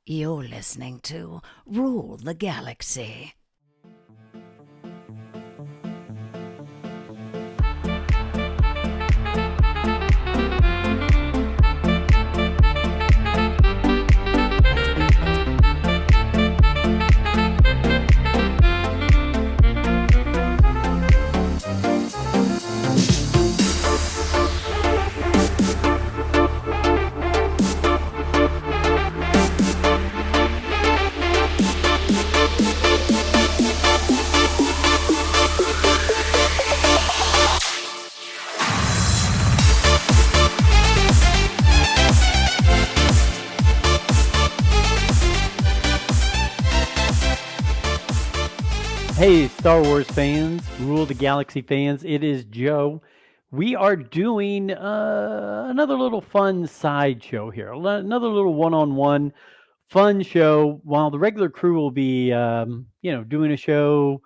You're listening to Rule the Galaxy. Hey, Star Wars fans, Rule the Galaxy fans, it is Joe. We are doing another little fun sideshow here, another little one-on-one fun show. While the regular crew will be, doing a show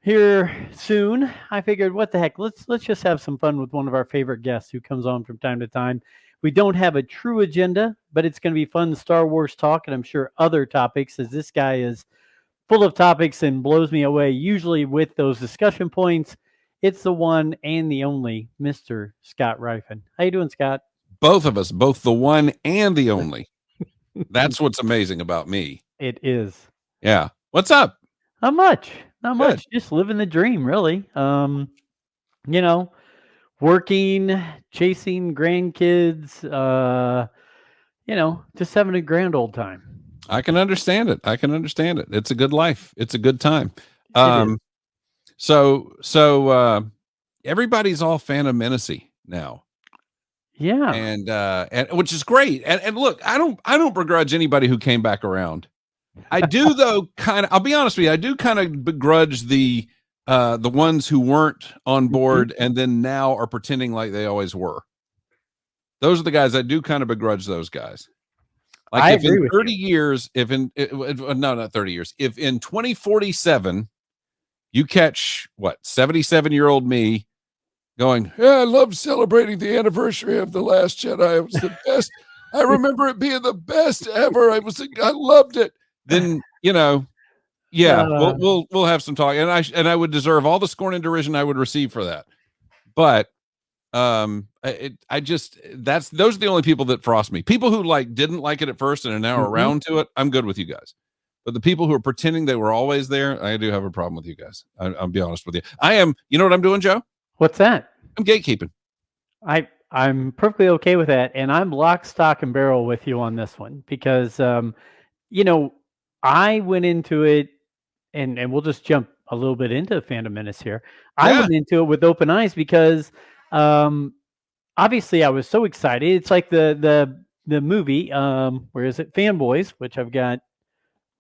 here soon, I figured, what the heck, let's just have some fun with one of our favorite guests who comes on from time to time. We don't have a true agenda, but it's going to be fun Star Wars talk, and I'm sure other topics, as this guy is full of topics and blows me away, usually with those discussion points. It's the one and the only Mr. Scott Ryfun. How you doing, Scott? Both of us, both the one and the only. That's what's amazing about me. It is. Yeah. What's up? Not much. Not Good. much. Just living the dream, really. Working, chasing grandkids, just having a grand old time. I can understand it. It's a good life. It's a good time. So everybody's all Phantom Menace now. Yeah. And which is great. And look, I don't begrudge anybody who came back around. I do though I'll be honest with you, I do kind of begrudge the ones who weren't on board and then now are pretending like they always were. Those are the guys I do kind of begrudge those guys. Like if in 30 years, if in 2047 you catch 77-year-old me going, yeah, I love celebrating the anniversary of The Last Jedi. It was the best. I remember it being the best ever. I loved it. Then, we'll have some talk. And I would deserve all the scorn and derision I would receive for that. But those are the only people that frost me. People who didn't like it at first and are now around to it, I'm good with you guys. But the people who are pretending they were always there, I do have a problem with you guys. I'll be honest with you. I am. You know what I'm doing, Joe? What's that? I'm gatekeeping. I'm perfectly okay with that, and I'm lock, stock, and barrel with you on this one because I went into it, and we'll just jump a little bit into Phantom Menace here. I went into it with open eyes because obviously I was so excited. It's like the movie, where is it? Fanboys, which I've got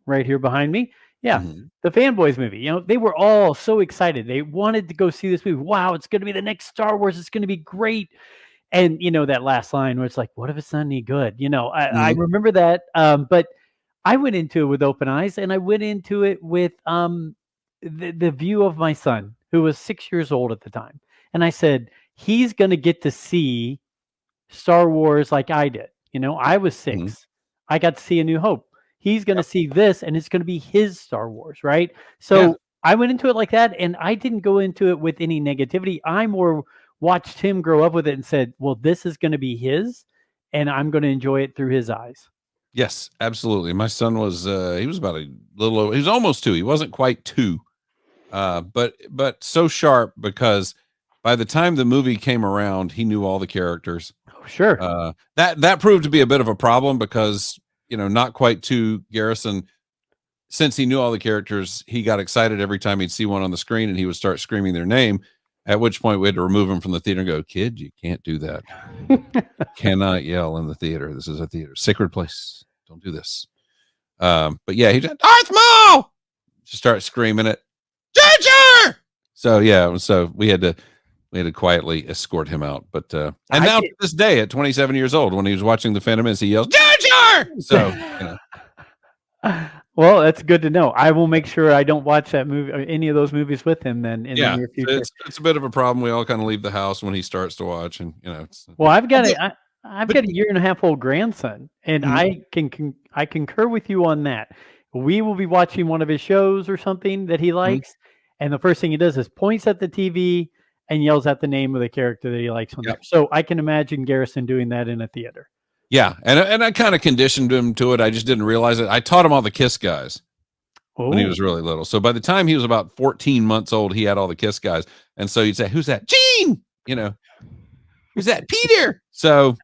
right here behind me. Yeah, the Fanboys movie. They were all so excited. They wanted to go see this movie. Wow, it's going to be the next Star Wars. It's going to be great. And that last line where it's like, what if it's not any good? I remember that. But I went into it with open eyes, and I went into it with the view of my son, who was 6 years old at the time. And I said, he's going to get to see Star Wars like I did. I was 6. I got to see A New Hope. He's going to see this, and it's going to be his Star Wars, right? So I went into it like that, and I didn't go into it with any negativity. I more watched him grow up with it and said, well, this is going to be his, and I'm going to enjoy it through his eyes. Yes, absolutely. My son was, he was about a little over, he was almost 2. He wasn't quite 2, but so sharp because by the time the movie came around, he knew all the characters. Oh, sure. That proved to be a bit of a problem because, not quite 2 Garrison, since he knew all the characters, he got excited every time he'd see one on the screen and he would start screaming their name, at which point we had to remove him from the theater and go, kid, you can't do that. Cannot yell in the theater. This is a theater. Sacred place. Don't do this. But yeah, he did, Darth Maul! Just start screaming it. Jar! So we had to quietly escort him out. But and now to this day, at 27 years old, when he was watching The Phantom Menace, he yells, Jar Jar! So, Well, that's good to know. I will make sure I don't watch that movie or any of those movies with him then in the near future. It's a bit of a problem. We all kind of leave the house when he starts to watch, and Well, I've got I've But got a year and a half old grandson, and Mhm. I concur with you on that. We will be watching one of his shows or something that he Mhm. likes, and the first thing he does is points at the TV and yells out the name of the character that he likes on Yep. there. So I can imagine Garrison doing that in a theater. Yeah, and I kind of conditioned him to it. I just didn't realize it. I taught him all the Kiss guys when he Oh, was really little. So by the time he was about 14 months old, he had all the Kiss guys. And so you'd say, "Who's that?" Gene. Who's that? Peter. So,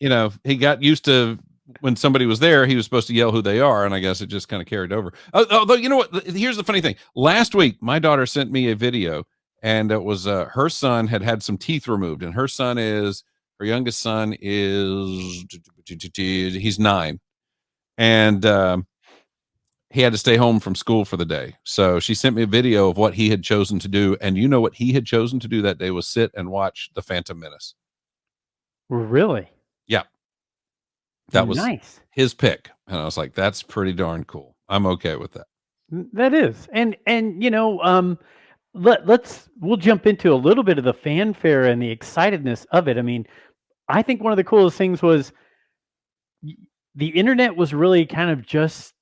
he got used to when somebody was there, he was supposed to yell who they are, and I guess it just kind of carried over. Although, you know what? Here's the funny thing. Last week, my daughter sent me a video, and it was her son had some teeth removed, and her youngest son is he's 9, and he had to stay home from school for the day. So she sent me a video of what he had chosen to do, and you know what he had chosen to do that day was sit and watch the Phantom Menace. really? Yeah. That was Nice. his pick, and I was like, "That's pretty darn cool. I'm okay with that." That is, and we'll jump into a little bit of the fanfare and the excitedness of it. I mean, I think one of the coolest things was the internet was really kind of just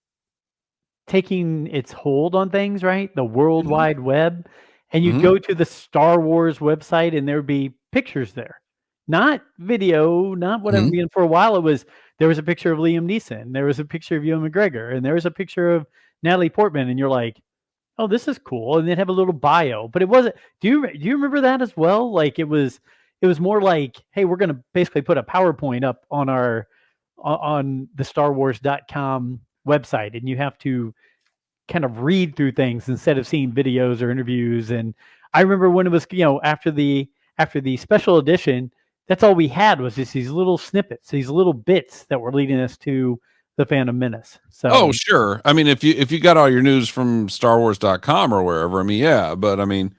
taking its hold on things, right? The World Mhm, Wide Web. And you'd mhm, go to the Star Wars website and there would be pictures there. Not video, not whatever. mhm. For a while there was a picture of Liam Neeson, there was a picture of Ewan McGregor, and there was a picture of Natalie Portman, and you're like, oh, this is cool. And they'd have a little bio. But it wasn't do you remember that as well? Like it was more like, hey, we're gonna basically put a PowerPoint up on our on the StarWars.com website, and you have to kind of read through things instead of seeing videos or interviews. And I remember when it was, after the special edition, that's all we had was just these little snippets, these little bits that were leading us to the Phantom Menace. Oh, So, sure. I mean, if you got all your news from StarWars.com or wherever, I mean, yeah, but I mean,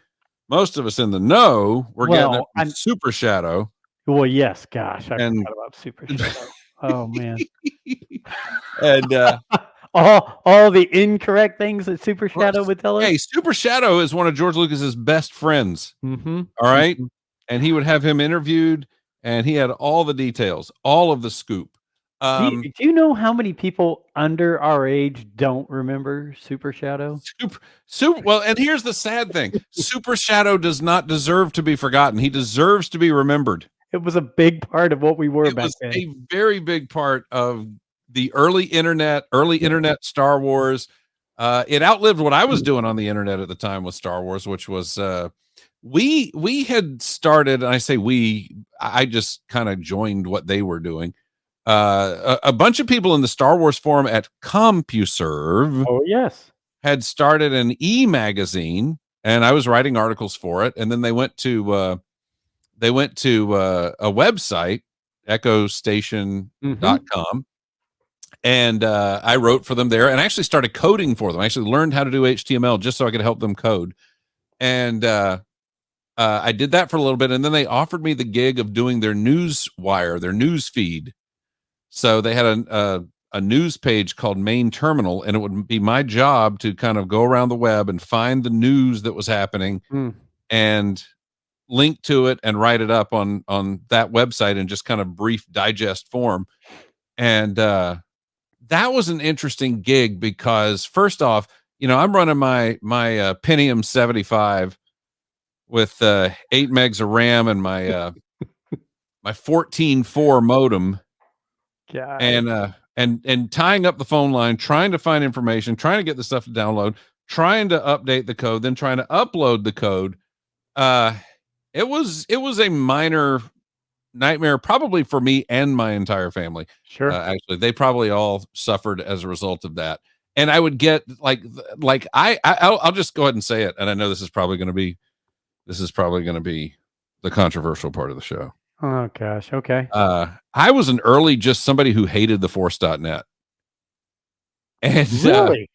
most of us in the know, we're getting it well, from Super Shadow yes, gosh, I and forgot about Super Shadow. Oh man. and, All the incorrect things that Super Shadow would tell us. hey, Super Shadow is one of George Lucas's best friends, Mm-hmm. all right? Mm-hmm. And he would have him interviewed, and he had all the details, all of the scoop. Do you know how many people under our age don't remember Super Shadow? Super well, and here's the sad thing. Super Shadow does not deserve to be forgotten. He deserves to be remembered. It was a big part of what we were It back was then. a very big part of the early internet Star Wars. It outlived what I was doing on the internet at the time with Star Wars, which was we had started, and I say I just kind of joined what they were doing. A bunch of people in the Star Wars forum at CompuServe Oh, yes. had started an e-magazine, and I was writing articles for it. And then they went to a website, Mhm. echostation.com, and I wrote for them there, and I actually started coding for them. I actually learned how to do HTML just so I could help them code. And I did that for a little bit, and then they offered me the gig of doing their news wire, their news feed. So they had a news page called Main Terminal, and it would be my job to kind of go around the web and find the news that was happening Mm. and link to it and write it up on that website in just kind of brief digest form. And that was an interesting gig because first off, I'm running my Pentium 75 with 8 megs of RAM and my 14.4 modem, God. and tying up the phone line, trying to find information, trying to get the stuff to download, trying to update the code, then trying to upload the code. Uh, it was a minor nightmare, probably for me and my entire family. Sure. Actually, they probably all suffered as a result of that. And I would get I'll just go ahead and say it. And I know this is probably going to be the controversial part of the show. Oh, gosh. Okay. I was an early just somebody who hated the force.net. And Really?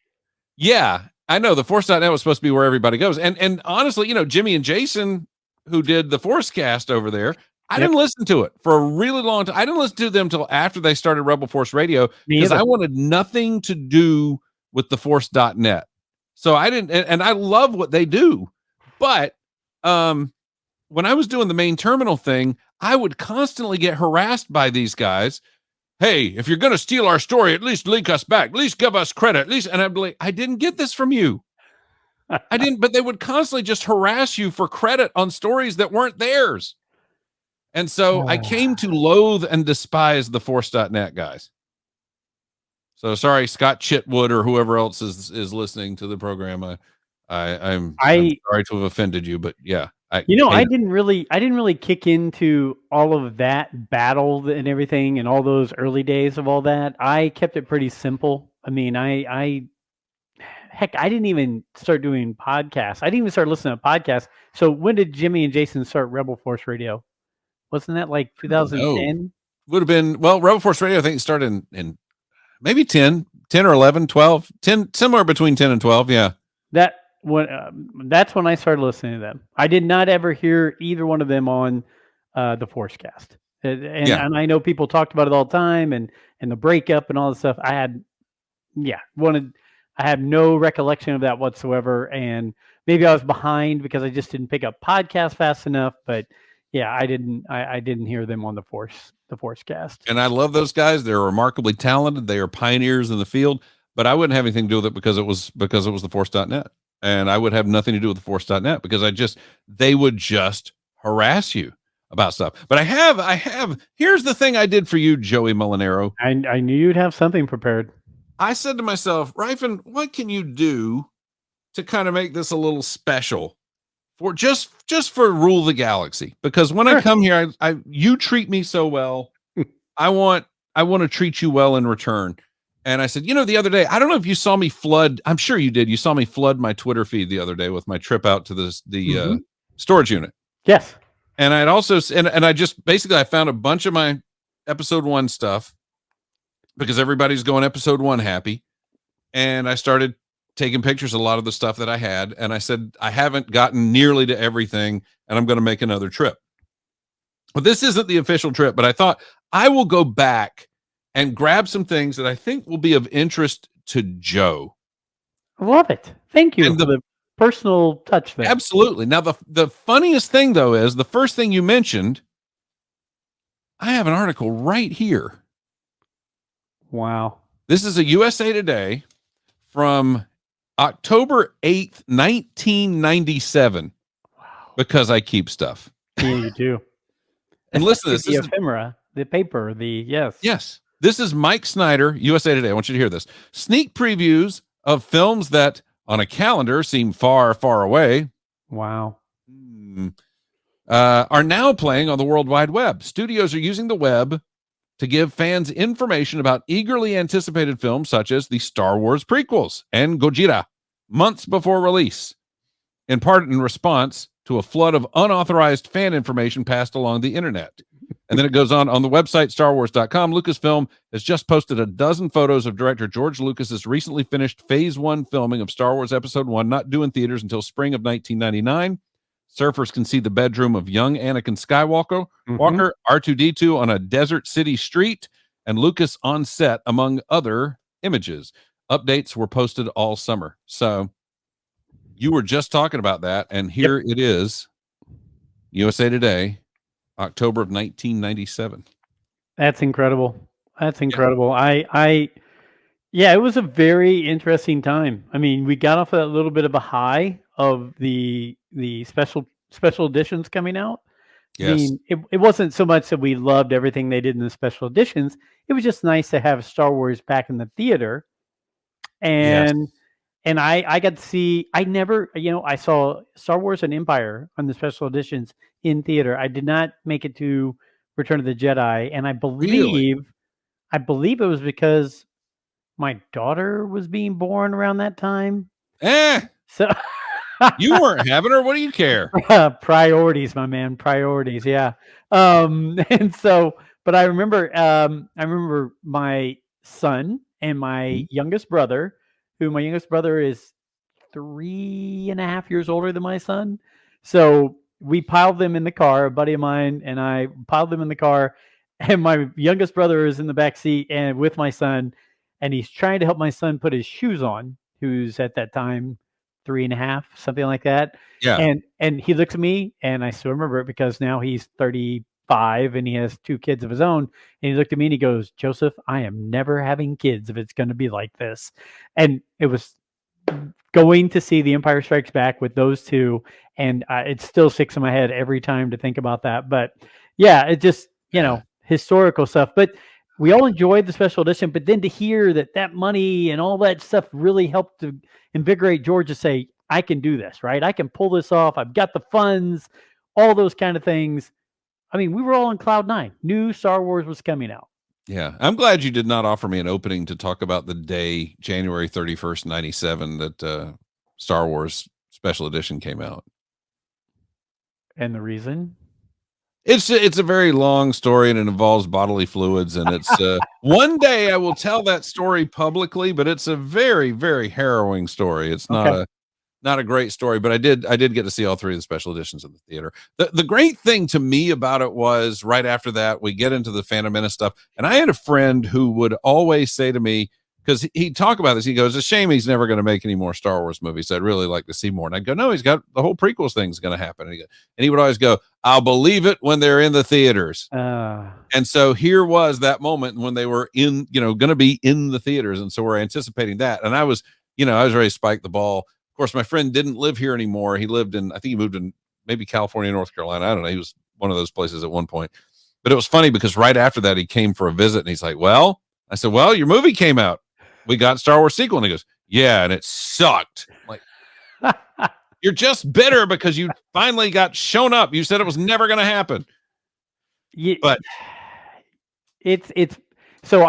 yeah, I know the force.net was supposed to be where everybody goes. And honestly, Jimmy and Jason, who did the Forcecast over there, I Yep. didn't listen to it for a really long time. I didn't listen to them until after they started Rebel Force Radio Me because either. I wanted nothing to do with the force.net. So I didn't, and I love what they do. But when I was doing the Main Terminal thing, I would constantly get harassed by these guys. Hey, if you're going to steal our story, at least link us back. At least give us credit. At least, and I'd be like, I didn't get this from you. I didn't, but they would constantly just harass you for credit on stories that weren't theirs. And so I came to loathe and despise the Force.net guys. So sorry, Scott Chitwood or whoever else is listening to the program. I'm sorry to have offended you, but yeah. I didn't really kick into all of that battle and everything and all those early days of all that. I kept it pretty simple. I mean, heck, I didn't even start doing podcasts. I didn't even start listening to podcasts. So when did Jimmy and Jason start Rebel Force Radio? Wasn't that like 2010? Would have been, well, Rebel Force Radio, I think it started in maybe 10 or 11, 12, 10, somewhere between 10 and 12. Yeah. That's when I started listening to them. I did not ever hear either one of them on the Forcecast. And I know people talked about it all the time and the breakup and all this stuff. I have no recollection of that whatsoever. And maybe I was behind because I just didn't pick up podcasts fast enough. But yeah, I didn't hear them on the Forcecast. And I love those guys. They're remarkably talented. They are pioneers in the field, but I wouldn't have anything to do with it because it was the Force.net. And I would have nothing to do with the Force.net because they would just harass you about stuff. But I have, here's the thing I did for you, Joey Molinaro. I knew you'd have something prepared. I said to myself, Ryfun, what can you do to kind of make this a little special for just for Rule the Galaxy? Because when I come here, you treat me so well. I want to treat you well in return. And I said, the other day, I don't know if you saw me flood. I'm sure you did. You saw me flood my Twitter feed the other day with my trip out to the storage unit. Yes. And I'd also, and I just basically, I found a bunch of my episode 1 stuff because everybody's going episode 1 happy. And I started taking pictures of a lot of the stuff that I had. And I said, I haven't gotten nearly to everything and I'm going to make another trip. But this isn't the official trip, but I thought I will go back and grab some things that I think will be of interest to Joe. I love it. Thank you for the personal touch there. Absolutely. Now, the funniest thing, though, is the first thing you mentioned, I have an article right here. Wow. This is a USA Today from October 8th, 1997. Wow. Because I keep stuff. Yeah, you do. And listen to this. The ephemera, the paper, Yes. This is Mike Snyder, USA Today. I want you to hear this. Sneak previews of films that on a calendar seem far, far away. Wow. Are now playing on the World Wide Web. Studios are using the web to give fans information about eagerly anticipated films such as the Star Wars prequels and Gojira months before release, in part in response to a flood of unauthorized fan information passed along the internet. And then it goes on the website, StarWars.com. Lucasfilm has just posted a dozen photos of director George Lucas's recently finished Phase 1 filming of Star Wars Episode 1, not due in theaters until spring of 1999. Surfers can see the bedroom of young Anakin Skywalker, Walker, R2-D2 on a desert city street, and Lucas on set, among other images. Updates were posted all summer. So you were just talking about that, and here it is, USA Today, October of 1997. That's incredible. Yeah. It was a very interesting time. I mean, we got off a little bit of a high of the special editions coming out. Yes. I mean, it wasn't so much that we loved everything they did in the special editions. It was just nice to have Star Wars back in the theater. And I got to see, I saw Star Wars and Empire on the special editions in theater. I did not make it to Return of the Jedi. And I believe it was because my daughter was being born around that time. So you weren't having her. What do you care? Priorities, my man. Priorities. Yeah. And so, but I remember my son and my youngest brother, who my youngest brother is 3.5 years older than my son. So we piled them in the car, a buddy of mine and I piled them in the car, and my youngest brother is in the back seat and with my son, and he's trying to help my son put his shoes on, who's at that time 3.5, something like that. Yeah. And he looks at me, and I still remember it because now he's 36 5 and he has 2 kids of his own. And he looked at me and he goes, Joseph, I am never having kids if it's going to be like this. And it was going to see The Empire Strikes Back with those two. And it still sticks in my head every time to think about that. But yeah, it just, historical stuff. But we all enjoyed the special edition. But then to hear that money and all that stuff really helped to invigorate George to say, I can do this, right? I can pull this off. I've got the funds, all those kind of things. I mean, we were all on cloud 9. New Star Wars was coming out. Yeah. I'm glad you did not offer me an opening to talk about the day, January 31st, 97, that Star Wars Special Edition came out. And the reason? It's a very long story and it involves bodily fluids. And it's one day I will tell that story publicly, but it's a very, very harrowing story. It's not a great story, but I did get to see all 3 of the special editions in the theater. The great thing to me about it was right after that, we get into the Phantom Menace stuff. And I had a friend who would always say to me, because he'd talk about this, he goes, it's a shame he's never going to make any more Star Wars movies. I'd really like to see more. And I'd go, no, he's got the whole prequels thing's going to happen. And he would always go, I'll believe it when they're in the theaters. And so here was that moment when they were in, going to be in the theaters. And so we're anticipating that. And I was ready to spike the ball. Of course, my friend didn't live here anymore. He lived I think he moved in maybe California, North Carolina. I don't know. He was one of those places at one point. But it was funny because right after that, he came for a visit and he's like, well, I said, well, your movie came out. We got Star Wars sequel. And he goes, yeah, and it sucked. I'm like, you're just bitter because you finally got shown up. You said it was never going to happen. Yeah, but it's so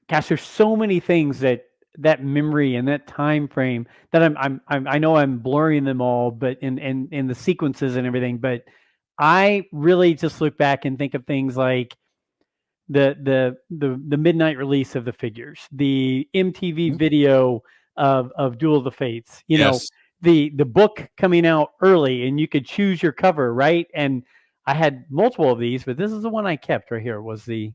gosh, there's so many things that memory and that time frame that I know I'm blurring them all, but in the sequences and everything, but I really just look back and think of things like the midnight release of the figures, the MTV video of Duel of the Fates, the book coming out early and you could choose your cover, right? And I had multiple of these, but this is the one I kept right here, was the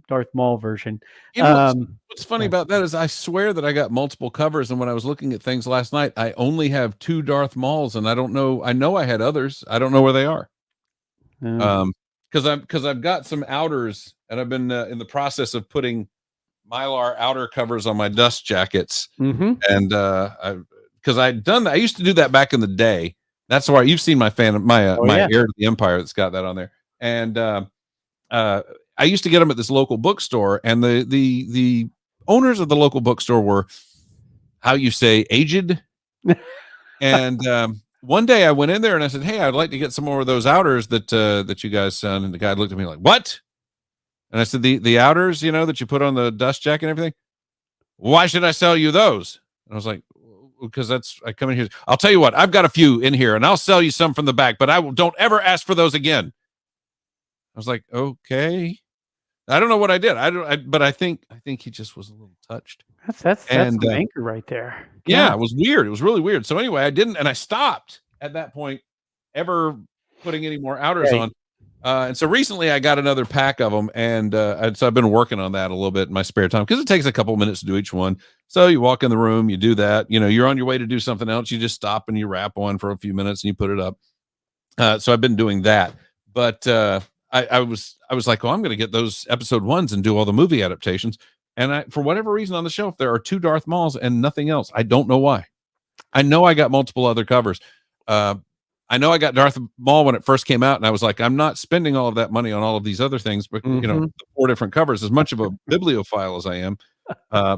Darth Maul version. What's funny about that is I swear that I got multiple covers, and when I was looking at things last night, I only have 2 Darth Mauls, and I don't know. I know I had others. I don't know where they are. Because I've got some outers, and I've been in the process of putting Mylar outer covers on my dust jackets, and because I'd done that. I used to do that back in the day. That's why you've seen my Heir to the Empire that's got that on there, and I used to get them at this local bookstore, and the owners of the local bookstore were, how you say, aged. And one day I went in there and I said, hey, I'd like to get some more of those outers that you guys sent. And the guy looked at me like, what? And I said, the outers, that you put on the dust jacket and everything. Why should I sell you those? And I was like, because I come in here. I'll tell you what, I've got a few in here and I'll sell you some from the back, but don't ever ask for those again. I was like, okay. I don't know what I did. But I think he just was a little touched. That's the anchor right there. Yeah, it was weird. It was really weird. So anyway, I stopped at that point ever putting any more outers on. And so recently I got another pack of them, and so I've been working on that a little bit in my spare time because it takes a couple minutes to do each one. So you walk in the room, you do that. You're on your way to do something else. You just stop and you wrap one for a few minutes and you put it up. So I've been doing that, but I was like, well, I'm going to get those episode 1s and do all the movie adaptations. And for whatever reason on the shelf, there are 2 Darth Mauls and nothing else. I don't know why. I know I got multiple other covers. I know I got Darth Maul when it first came out, and I was like, I'm not spending all of that money on all of these other things, but the 4 different covers, as much of a bibliophile as I am,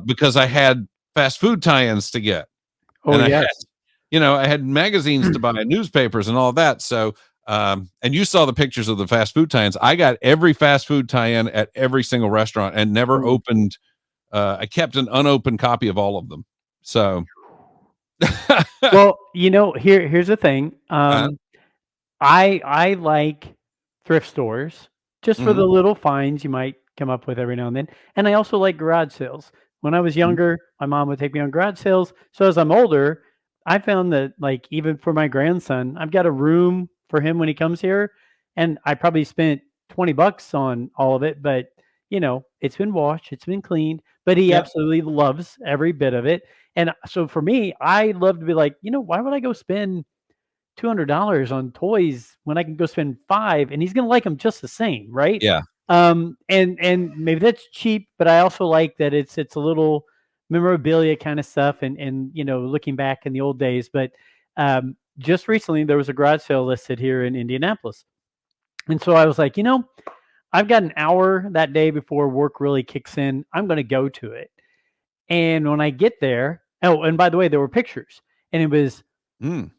because I had fast food tie-ins to get. Oh, yes. I had magazines to buy, newspapers and all that. So, and you saw the pictures of the fast food tie-ins. I got every fast food tie-in at every single restaurant and never opened. I kept an unopened copy of all of them. So, well, here's the thing. I like thrift stores just for the little finds you might come up with every now and then. And I also like garage sales. When I was younger, my mom would take me on garage sales. So as I'm older, I found that, like, even for my grandson, I've got a room for him when he comes here, and I probably spent $20 on all of it, but it's been washed, it's been cleaned, but he absolutely loves every bit of it. And so for me, I love to be like, why would I go spend $200 on toys when I can go spend $5 and he's going to like them just the same. Right. Yeah. And maybe that's cheap, but I also like that it's a little memorabilia kind of stuff and looking back in the old days. But just recently there was a garage sale listed here in Indianapolis. And so I was like, I've got an hour that day before work really kicks in. I'm going to go to it. And when I get there, oh, and by the way, there were pictures, and it was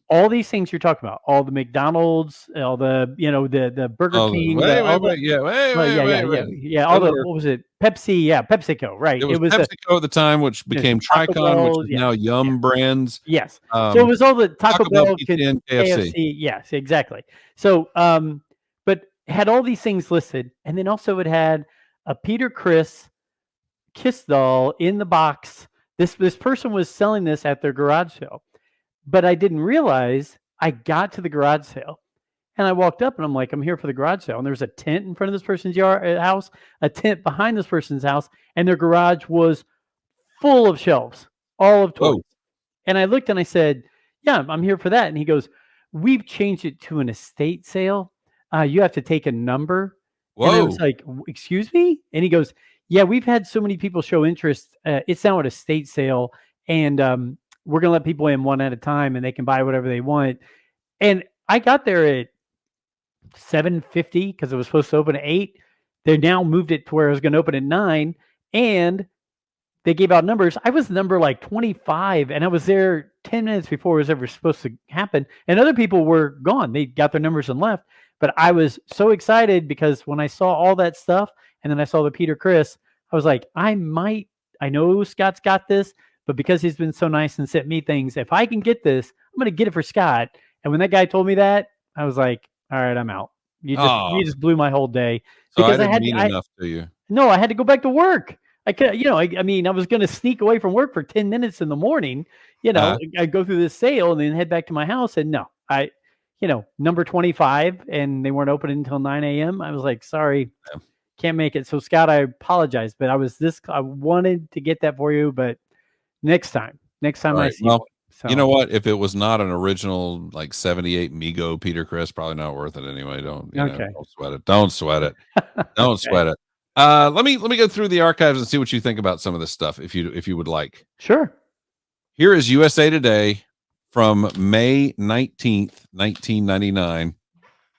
all these things you're talking about, all the McDonald's, all the the Burger King, wait, all wait, yeah, wait, all the what was it, Pepsi, PepsiCo, right? It was PepsiCo at the time, which became Tricon, which is now Yum Brands. Yes, so it was all the Taco Bell, pizza, and KFC. Yes, exactly. So, but had all these things listed, and then also it had a Peter Criss Kiss doll in the box. This person was selling this at their garage sale, but I didn't realize I got to the garage sale and I walked up and I'm like, I'm here for the garage sale. And there's a tent in front of this person's house, a tent behind this person's house, and their garage was full of shelves, all of toys. Whoa. And I looked and I said, yeah, I'm here for that. And he goes, we've changed it to an estate sale. You have to take a number. Whoa. And I was like, excuse me? And he goes, yeah, we've had so many people show interest. It's now at a estate sale, and we're going to let people in one at a time, and they can buy whatever they want. And I got there at 7:50 because it was supposed to open at 8. They now moved it to where it was going to open at 9, and they gave out numbers. I was number like 25, and I was there 10 minutes before it was ever supposed to happen. And other people were gone. They got their numbers and left. But I was so excited because when I saw all that stuff, and then I saw the Peter Criss, I was like, I know Scott's got this, but because he's been so nice and sent me things, if I can get this, I'm going to get it for Scott. And when that guy told me that, I was like, all right, I'm out. You just blew my whole day. So because I didn't mean enough to you. No, I had to go back to work. I could, I mean, I was going to sneak away from work for 10 minutes in the morning, I'd go through this sale and then head back to my house. And no, number 25, and they weren't open until 9 a.m. I was like, sorry, can't make it. So Scott, I apologize, but I wanted to get that for you, but next time I see you. So. You know what? If it was not an original like 78 Mego Peter Criss, probably not worth it anyway. Don't sweat it. Don't sweat it. Don't sweat it. Let me go through the archives and see what you think about some of this stuff if you would like. Sure. Here is USA Today from May 19th, 1999.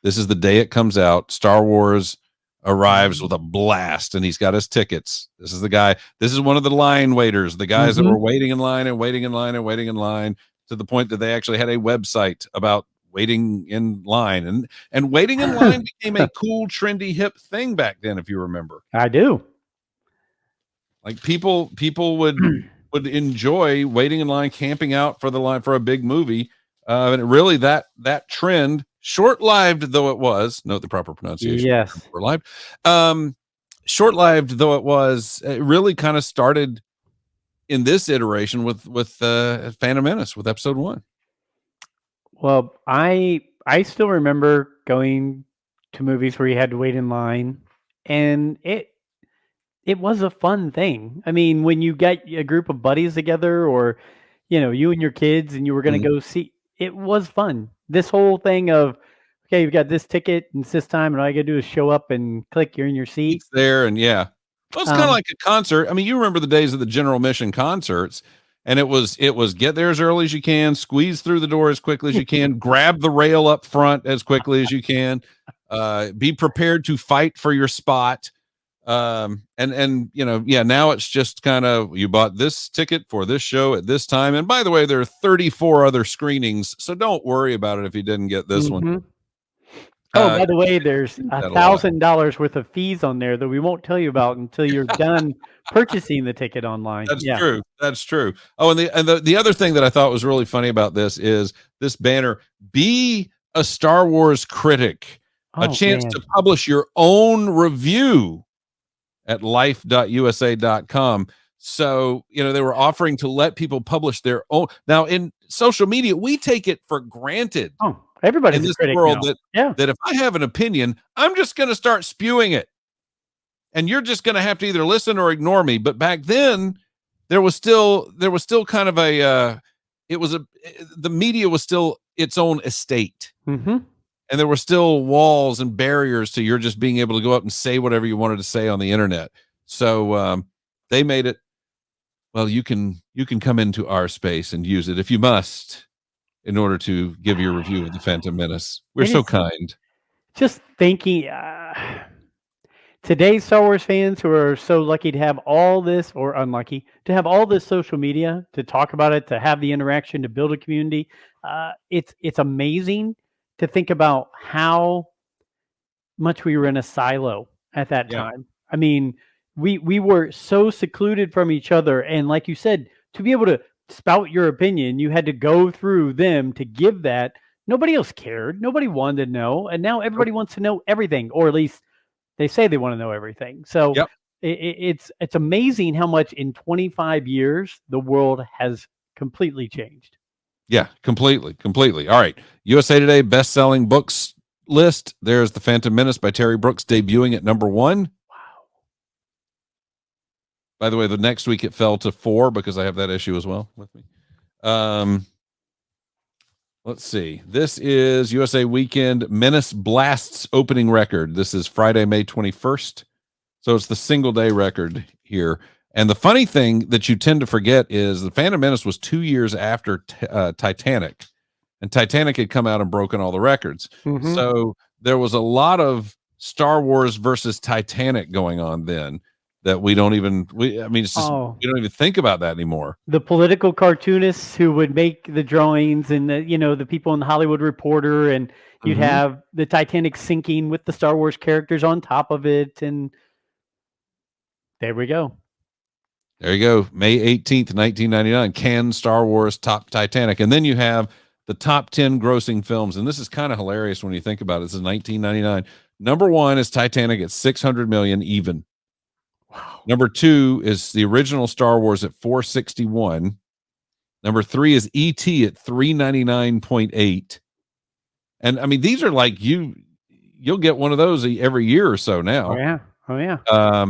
This is the day it comes out. Star Wars arrives with a blast, and he's got his tickets. This is the guy. This is one of the line waiters, the guys that were waiting in line and waiting in line and waiting in line, to the point that they actually had a website about waiting in line, and waiting in line became a cool, trendy, hip thing back then, if you remember. I do. Like people would enjoy waiting in line, camping out for the line for a big movie, and really that trend, short-lived though it was, note the proper pronunciation. Yes, short-lived. Short-lived though it was, it really kind of started in this iteration with Phantom Menace with episode 1. Well, I still remember going to movies where you had to wait in line, and it was a fun thing. I mean, when you got a group of buddies together, or you and your kids, and you were going to go see, it was fun. This whole thing of, okay, you've got this ticket and it's this time, and all you got to do is show up and click, you're in your seat. It's there, and yeah. Well, it's kind of like a concert. I mean, you remember the days of the General Mission concerts, and it was get there as early as you can, squeeze through the door as quickly as you can, grab the rail up front as quickly as you can, be prepared to fight for your spot. Now it's just kind of, you bought this ticket for this show at this time, and by the way, there are 34 other screenings, so don't worry about it if you didn't get this one. By the way, there's $1,000 worth of fees on there that we won't tell you about until you're done purchasing the ticket online. That's true. Oh, and the other thing that I thought was really funny about this is this banner: be a Star Wars critic, a chance to publish your own review at life.usa.com. So, they were offering to let people publish their own. Now, in social media, we take it for granted. Everybody's in this a critic world now. that if I have an opinion, I'm just going to start spewing it, and you're just going to have to either listen or ignore me. But back then, there was still kind of the media was still its own estate. Mm-hmm. And there were still walls and barriers to your just being able to go up and say whatever you wanted to say on the internet. So they made it, well, you can come into our space and use it if you must in order to give your review of the Phantom Menace. We're so kind. Just thinking, today's Star Wars fans who are so lucky to have all this, or unlucky, to have all this social media, to talk about it, to have the interaction, to build a community, it's amazing to think about how much we were in a silo at that time. I mean, we were so secluded from each other, and like you said, to be able to spout your opinion, you had to go through them to give that. Nobody else cared. Nobody wanted to know, and now everybody wants to know everything, or at least they say they want to know everything. So it's amazing how much in 25 years the world has completely changed. Yeah, completely. All right. USA Today best-selling books list. There's The Phantom Menace by Terry Brooks debuting at number 1. Wow. By the way, the next week it fell to 4 because I have that issue as well with me. Let's see. This is USA Weekend Menace Blasts opening record. This is Friday, May 21st. So it's the single day record here. And the funny thing that you tend to forget is the Phantom Menace was 2 years after Titanic. And Titanic had come out and broken all the records. Mm-hmm. So there was a lot of Star Wars versus Titanic going on then that we don't even, we don't even think about that anymore. The political cartoonists who would make the drawings, and the people in the Hollywood Reporter, and you'd have the Titanic sinking with the Star Wars characters on top of it. And there we go. There you go. May 18th, 1999. Can Star Wars top Titanic? And then you have the top 10 grossing films. And this is kind of hilarious when you think about it. This is 1999. Number 1 is Titanic at $600 million even. Wow. Number 2 is the original Star Wars at $461. Number 3 is E.T. at $399.8. And I mean, these are like you'll get one of those every year or so now. Oh yeah.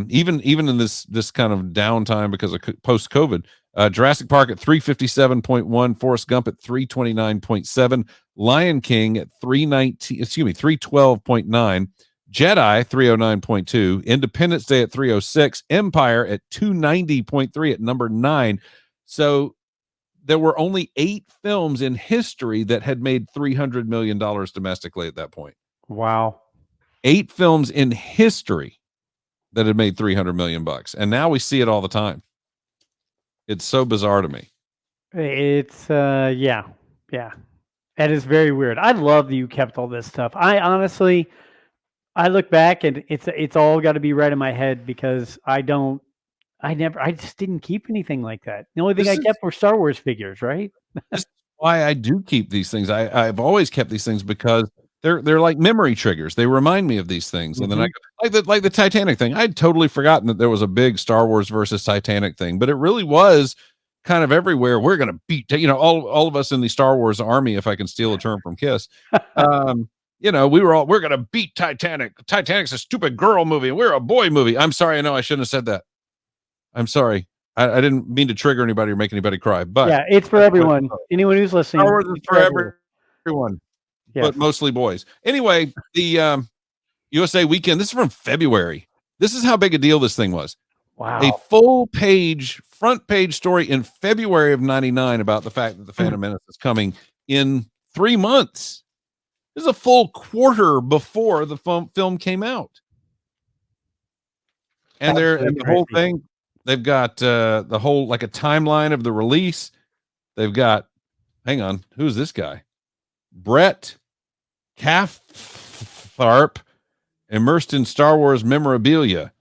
Even in this kind of downtime because of post-COVID, Jurassic Park at 357.1, Forrest Gump at 329.7, Lion King at 312.9, Jedi 309.2, Independence Day at 306, Empire at 290.3 at number 9. So there were only 8 films in history that had made $300 million domestically at that point. Wow. 8 films in history that had made $300 million, and now we see it all the time. It's so bizarre to me. It's yeah. That is very weird. I love that you kept all this stuff. I honestly look back and it's all got to be right in my head because I just didn't keep anything like that. The only thing I kept were Star Wars figures, right? This is why I do keep these things. I've always kept these things because they're like memory triggers. They remind me of these things. And then like the Titanic thing. I'd totally forgotten that there was a big Star Wars versus Titanic thing, but it really was kind of everywhere. We're going to beat, all of us in the Star Wars army, if I can steal a term from Kiss. We're going to beat Titanic. Titanic's a stupid girl movie. And we're a boy movie. I'm sorry. I know I shouldn't have said that. I'm sorry. I didn't mean to trigger anybody or make anybody cry, but yeah, it's for everyone. Anyone who's listening. Star Wars is for everyone. Yes. But mostly boys. Anyway, the USA Weekend, this is from February. This is how big a deal this thing was. Wow. A front page story in February of 99 about the fact that the Phantom Menace is coming in 3 months. This is a full quarter before the film came out. And the whole thing, they've got the whole, like a timeline of the release. They've got, hang on, who's this guy? Brett Cathcart, immersed in Star Wars memorabilia.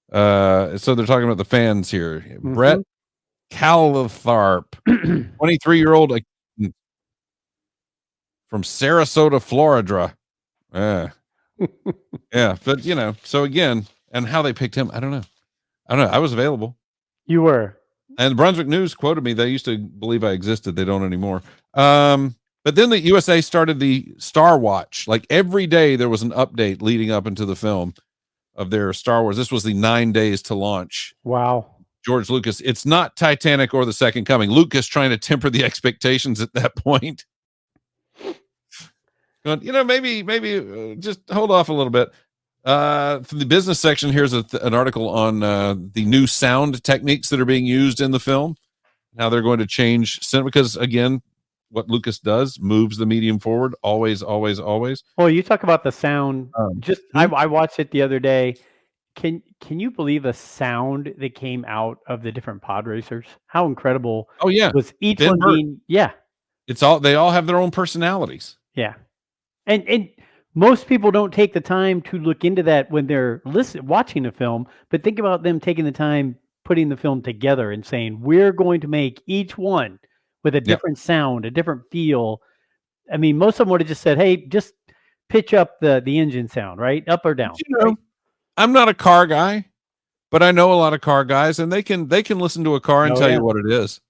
So they're talking about the fans here. Mm-hmm. Brett Cathcart, 23-year-old from Sarasota, Florida. Yeah, but so again, and how they picked him, I don't know. I was available. You were. And the Brunswick News quoted me. They used to believe I existed. They don't anymore. But then the USA started the Star Watch. Like every day there was an update leading up into the film of their Star Wars. This was the 9 days to launch. Wow. George Lucas. It's not Titanic or The Second Coming. Lucas trying to temper the expectations at that point. going, maybe just hold off a little bit. For the business section, here's an article on the new sound techniques that are being used in the film. How they're going to change cinema, because again, what Lucas does moves the medium forward, always, always, always. Well, you talk about the sound. Hmm? I watched it the other day. Can you believe the sound that came out of the different pod racers? How incredible! Oh yeah, was each Ben one Burtt. being? Yeah, They all have their own personalities. yeah, and most people don't take the time to look into that when they're watching a film. But think about them taking the time putting the film together and saying, "We're going to make each one with a different sound, a different feel." I mean, most of them would have just said, "Hey, just pitch up the engine sound, right, up or down." Right? I'm not a car guy, but I know a lot of car guys, and they can listen to a car and tell you what it is.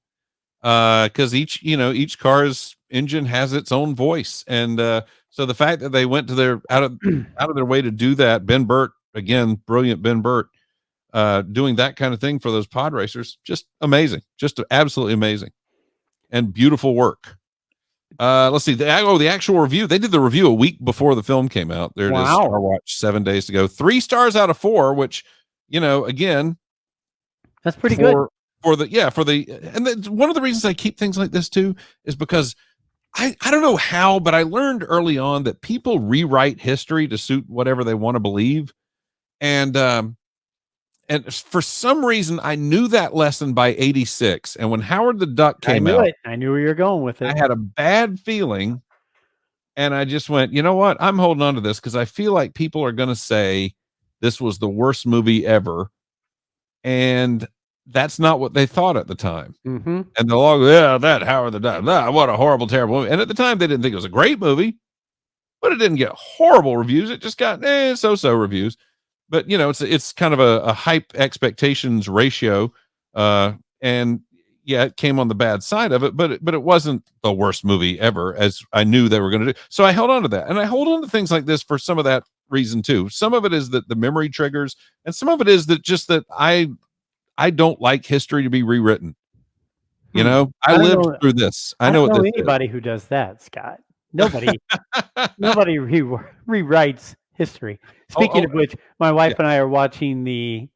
Because each car's engine has its own voice, and so the fact that they went to their out of their way to do that, Ben Burtt, again, brilliant Ben Burtt, doing that kind of thing for those pod racers, just amazing, just absolutely amazing, and beautiful work. Let's see the actual review. They did the review a week before the film came out. There it is. Star Watch, 7 days to go. 3 stars out of 4, which again, that's pretty good. And one of the reasons I keep things like this too is because I don't know how, but I learned early on that people rewrite history to suit whatever they want to believe, and for some reason I knew that lesson by 86, and when Howard the Duck came out, I knew where you're going with it. I had a bad feeling, and I just went, you know what? I'm holding on to this because I feel like people are going to say this was the worst movie ever, and that's not what they thought at the time. Mm-hmm. And they'll all go, that Howard the Duck, what a horrible, terrible movie. And at the time, they didn't think it was a great movie, but it didn't get horrible reviews. It just got so-so reviews. But it's kind of a hype expectations ratio, and yeah, it came on the bad side of it, but it wasn't the worst movie ever, as I knew they were going to do. So I held on to that, and I hold on to things like this for some of that reason too. Some of it is that the memory triggers, and some of it is that just that I don't like history to be rewritten. I lived through this. I know anybody who does that, Scott. Nobody rewrites history. Speaking of which, my wife and I are watching the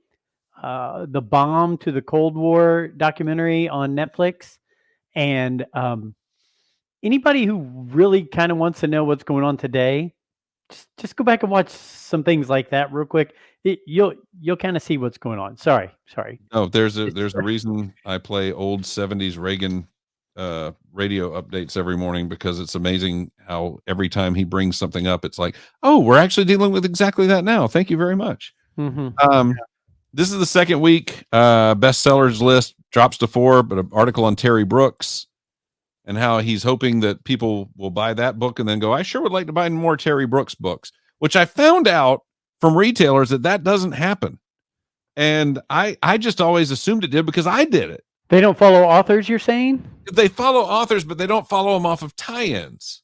Bomb to the Cold War documentary on Netflix, and anybody who really kind of wants to know what's going on today, just go back and watch some things like that real quick. You'll kind of see what's going on. Sorry. No, there's a reason I play old 70s Reagan radio updates every morning, because it's amazing how every time he brings something up, it's like, oh, we're actually dealing with exactly that now. Thank you very much. Mm-hmm. This is the second week. Bestsellers list drops to 4, but an article on Terry Brooks and how he's hoping that people will buy that book and then go, I sure would like to buy more Terry Brooks books, which I found out from retailers that doesn't happen. And I just always assumed it did because I did it. They don't follow authors, you're saying? They follow authors, but they don't follow them off of tie-ins.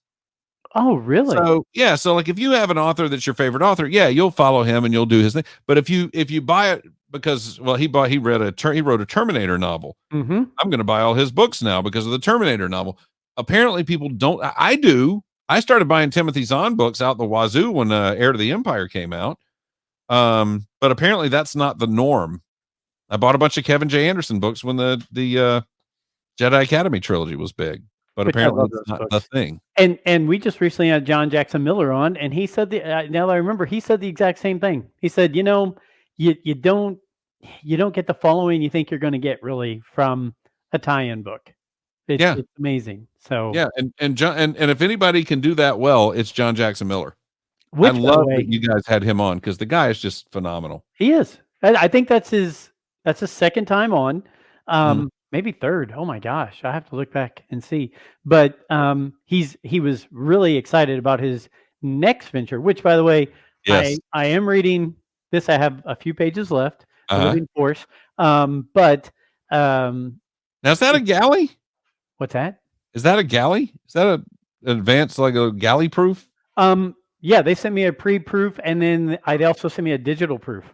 Oh, really? So yeah, so like if you have an author that's your favorite author, yeah, you'll follow him and you'll do his thing. But if you buy it because he wrote a Terminator novel, mm-hmm. I'm going to buy all his books now because of the Terminator novel. Apparently, people don't. I do. I started buying Timothy Zahn books out the wazoo when Heir to the Empire came out. But apparently, that's not the norm. I bought a bunch of Kevin J. Anderson books when the Jedi Academy trilogy was big. But apparently that's not the thing. And we just recently had John Jackson Miller on, and he said now that I remember, he said the exact same thing. He said, you don't get the following you think you're going to get really from a tie-in book. It's amazing. So yeah, and John and if anybody can do that well, it's John Jackson Miller. I love that you guys had him on because the guy is just phenomenal. He is. I think that's his second time on. Maybe third. Oh my gosh, I have to look back and see. But he was really excited about his next venture, which, by the way, yes. I am reading this. I have a few pages left. Living Force. But now is that a galley? What's that? Is that a galley? Is that an advanced, like a galley proof? Yeah, they sent me a pre-proof, and then they also sent me a digital proof.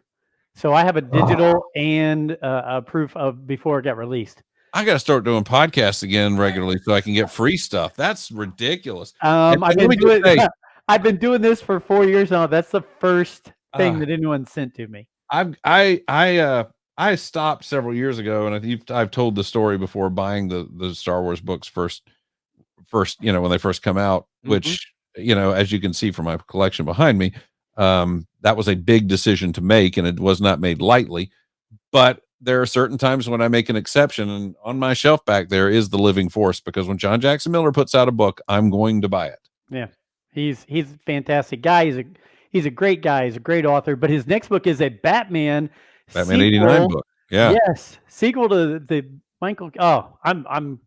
So I have a digital and a proof of before it got released. I got to start doing podcasts again regularly so I can get free stuff. That's ridiculous. I've been doing I've been doing this for 4 years now. That's the first thing Uh, that anyone sent to me. I stopped several years ago, and I've told the story before, buying the Star Wars books first, when they first come out, which, as you can see from my collection behind me, that was a big decision to make, and it was not made lightly. But there are certain times when I make an exception, and on my shelf back there is The Living Force, because when John Jackson Miller puts out a book, I'm going to buy it. Yeah, he's a fantastic guy. He's a great guy. He's a great author. But his next book is a Batman Batman 89 sequel. book. Yeah. Yes, sequel to the Michael. Oh, I'm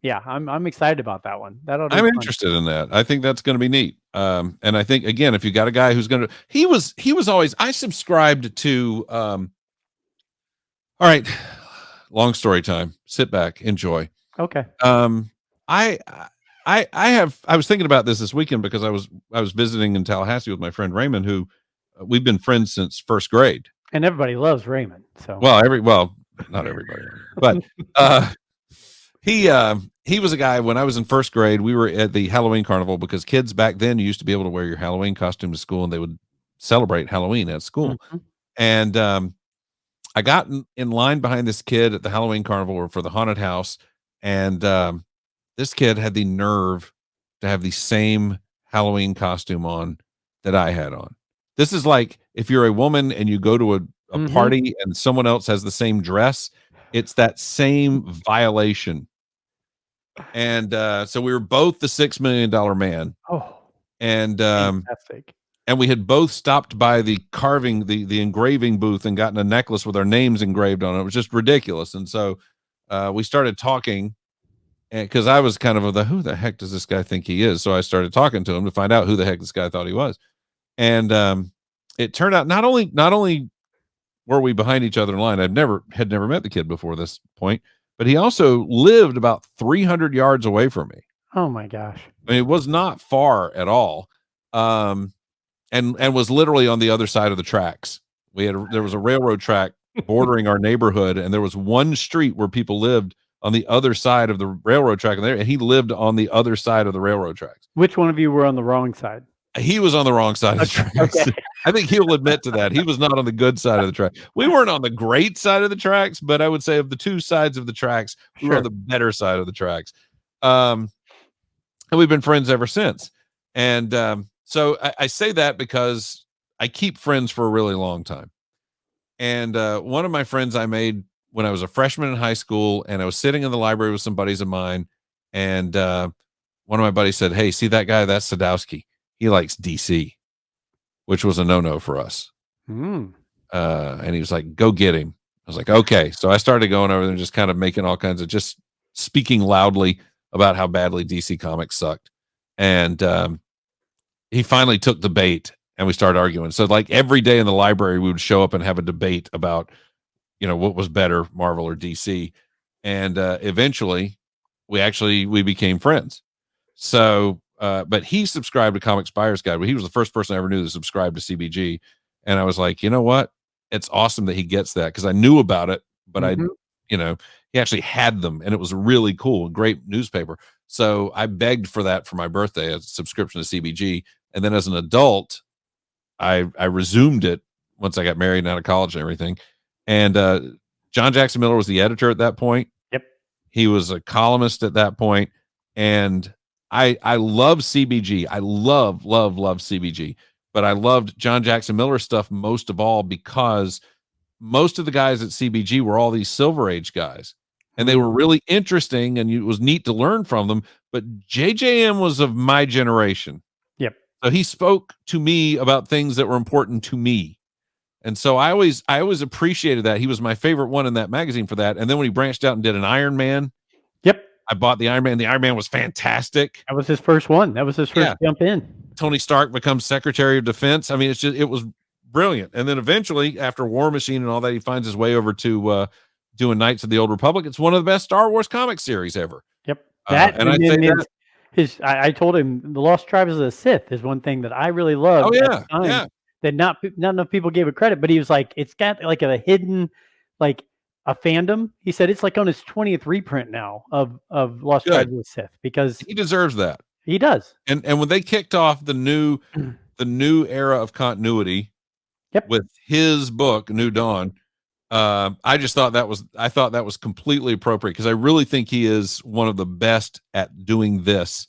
excited about that one. That'll be I'm fun. interested in that. I think that's going to be neat. And I think, again, if you got a guy who's going to, he was always, I subscribed to, all right, long story time. Sit back, enjoy. Okay. I was thinking about this weekend because I was visiting in Tallahassee with my friend Raymond, who we've been friends since first grade. And everybody loves Raymond. So Not everybody, but he was a guy when I was in first grade. We were at the Halloween carnival, because kids back then, you used to be able to wear your Halloween costume to school, and they would celebrate Halloween at school. Mhm. And I got in line behind this kid at the Halloween carnival for the haunted house, and this kid had the nerve to have the same Halloween costume on that I had on. This is like if you're a woman and you go to a party and someone else has the same dress, it's that same violation. And so we were both the $6 million man. Oh, and fantastic. and we had both stopped by the carving, the engraving booth, and gotten a necklace with our names engraved on it. It was just ridiculous. And so we started talking, and because I was kind of who the heck does this guy think he is? So I started talking to him to find out who the heck this guy thought he was. And it turned out not only were we behind each other in line, had never met the kid before this point, but he also lived about 300 yards away from me. Oh my gosh. I mean, it was not far at all. And was literally on the other side of the tracks. There was a railroad track bordering our neighborhood, and there was one street where people lived on the other side of the railroad track, and he lived on the other side of the railroad tracks. Which one of you were on the wrong side? He was on the wrong side of the tracks. Okay. I think he'll admit to that. He was not on the good side of the track. We weren't on the great side of the tracks, but I would say of the two sides of the tracks, we were on the better side of the tracks. And we've been friends ever since. And so I say that because I keep friends for a really long time. And one of my friends I made when I was a freshman in high school, and I was sitting in the library with some buddies of mine, and one of my buddies said, "Hey, see that guy? That's Sadowski. He likes DC," which was a no-no for us. And he was like, "Go get him." I was like, "Okay." So I started going over there and just kind of making all kinds of, just speaking loudly about how badly DC Comics sucked. And he finally took the bait, and we started arguing. So like every day in the library, we would show up and have a debate about, what was better, Marvel or DC. And eventually we became friends. So, but he subscribed to Comics Buyer's Guide. He was the first person I ever knew to subscribe to CBG. And I was like, you know what? It's awesome that he gets that, because I knew about it, but he actually had them, and it was really cool, great newspaper. So I begged for that for my birthday, a subscription to CBG. And then as an adult, I resumed it once I got married and out of college and everything. And John Jackson Miller was the editor at that point. Yep. He was a columnist at that point. And I love CBG. I love CBG. But I loved John Jackson Miller stuff most of all, because most of the guys at CBG were all these Silver Age guys. And they were really interesting, and it was neat to learn from them. But JJM was of my generation. Yep. So he spoke to me about things that were important to me. And so I always appreciated that. He was my favorite one in that magazine for that. And then when he branched out and did an Iron Man, yep, I bought the Iron Man. The Iron Man was fantastic. That was his first one. That was his first jump in. Tony Stark becomes Secretary of Defense. I mean, it was brilliant. And then eventually, after War Machine and all that, he finds his way over to doing Knights of the Old Republic. It's one of the best Star Wars comic series ever. Yep. I told him the Lost Tribes of the Sith is one thing that I really loved. Oh yeah. That not enough people gave it credit, but he was like, it's got like a hidden, like a fandom. He said it's like on his 20th reprint now of Lost Tribes of the Sith, because he deserves that. He does. And when they kicked off the new the new era of continuity Yep. with his book, New Dawn. I thought that was completely appropriate because I really think he is one of the best at doing this,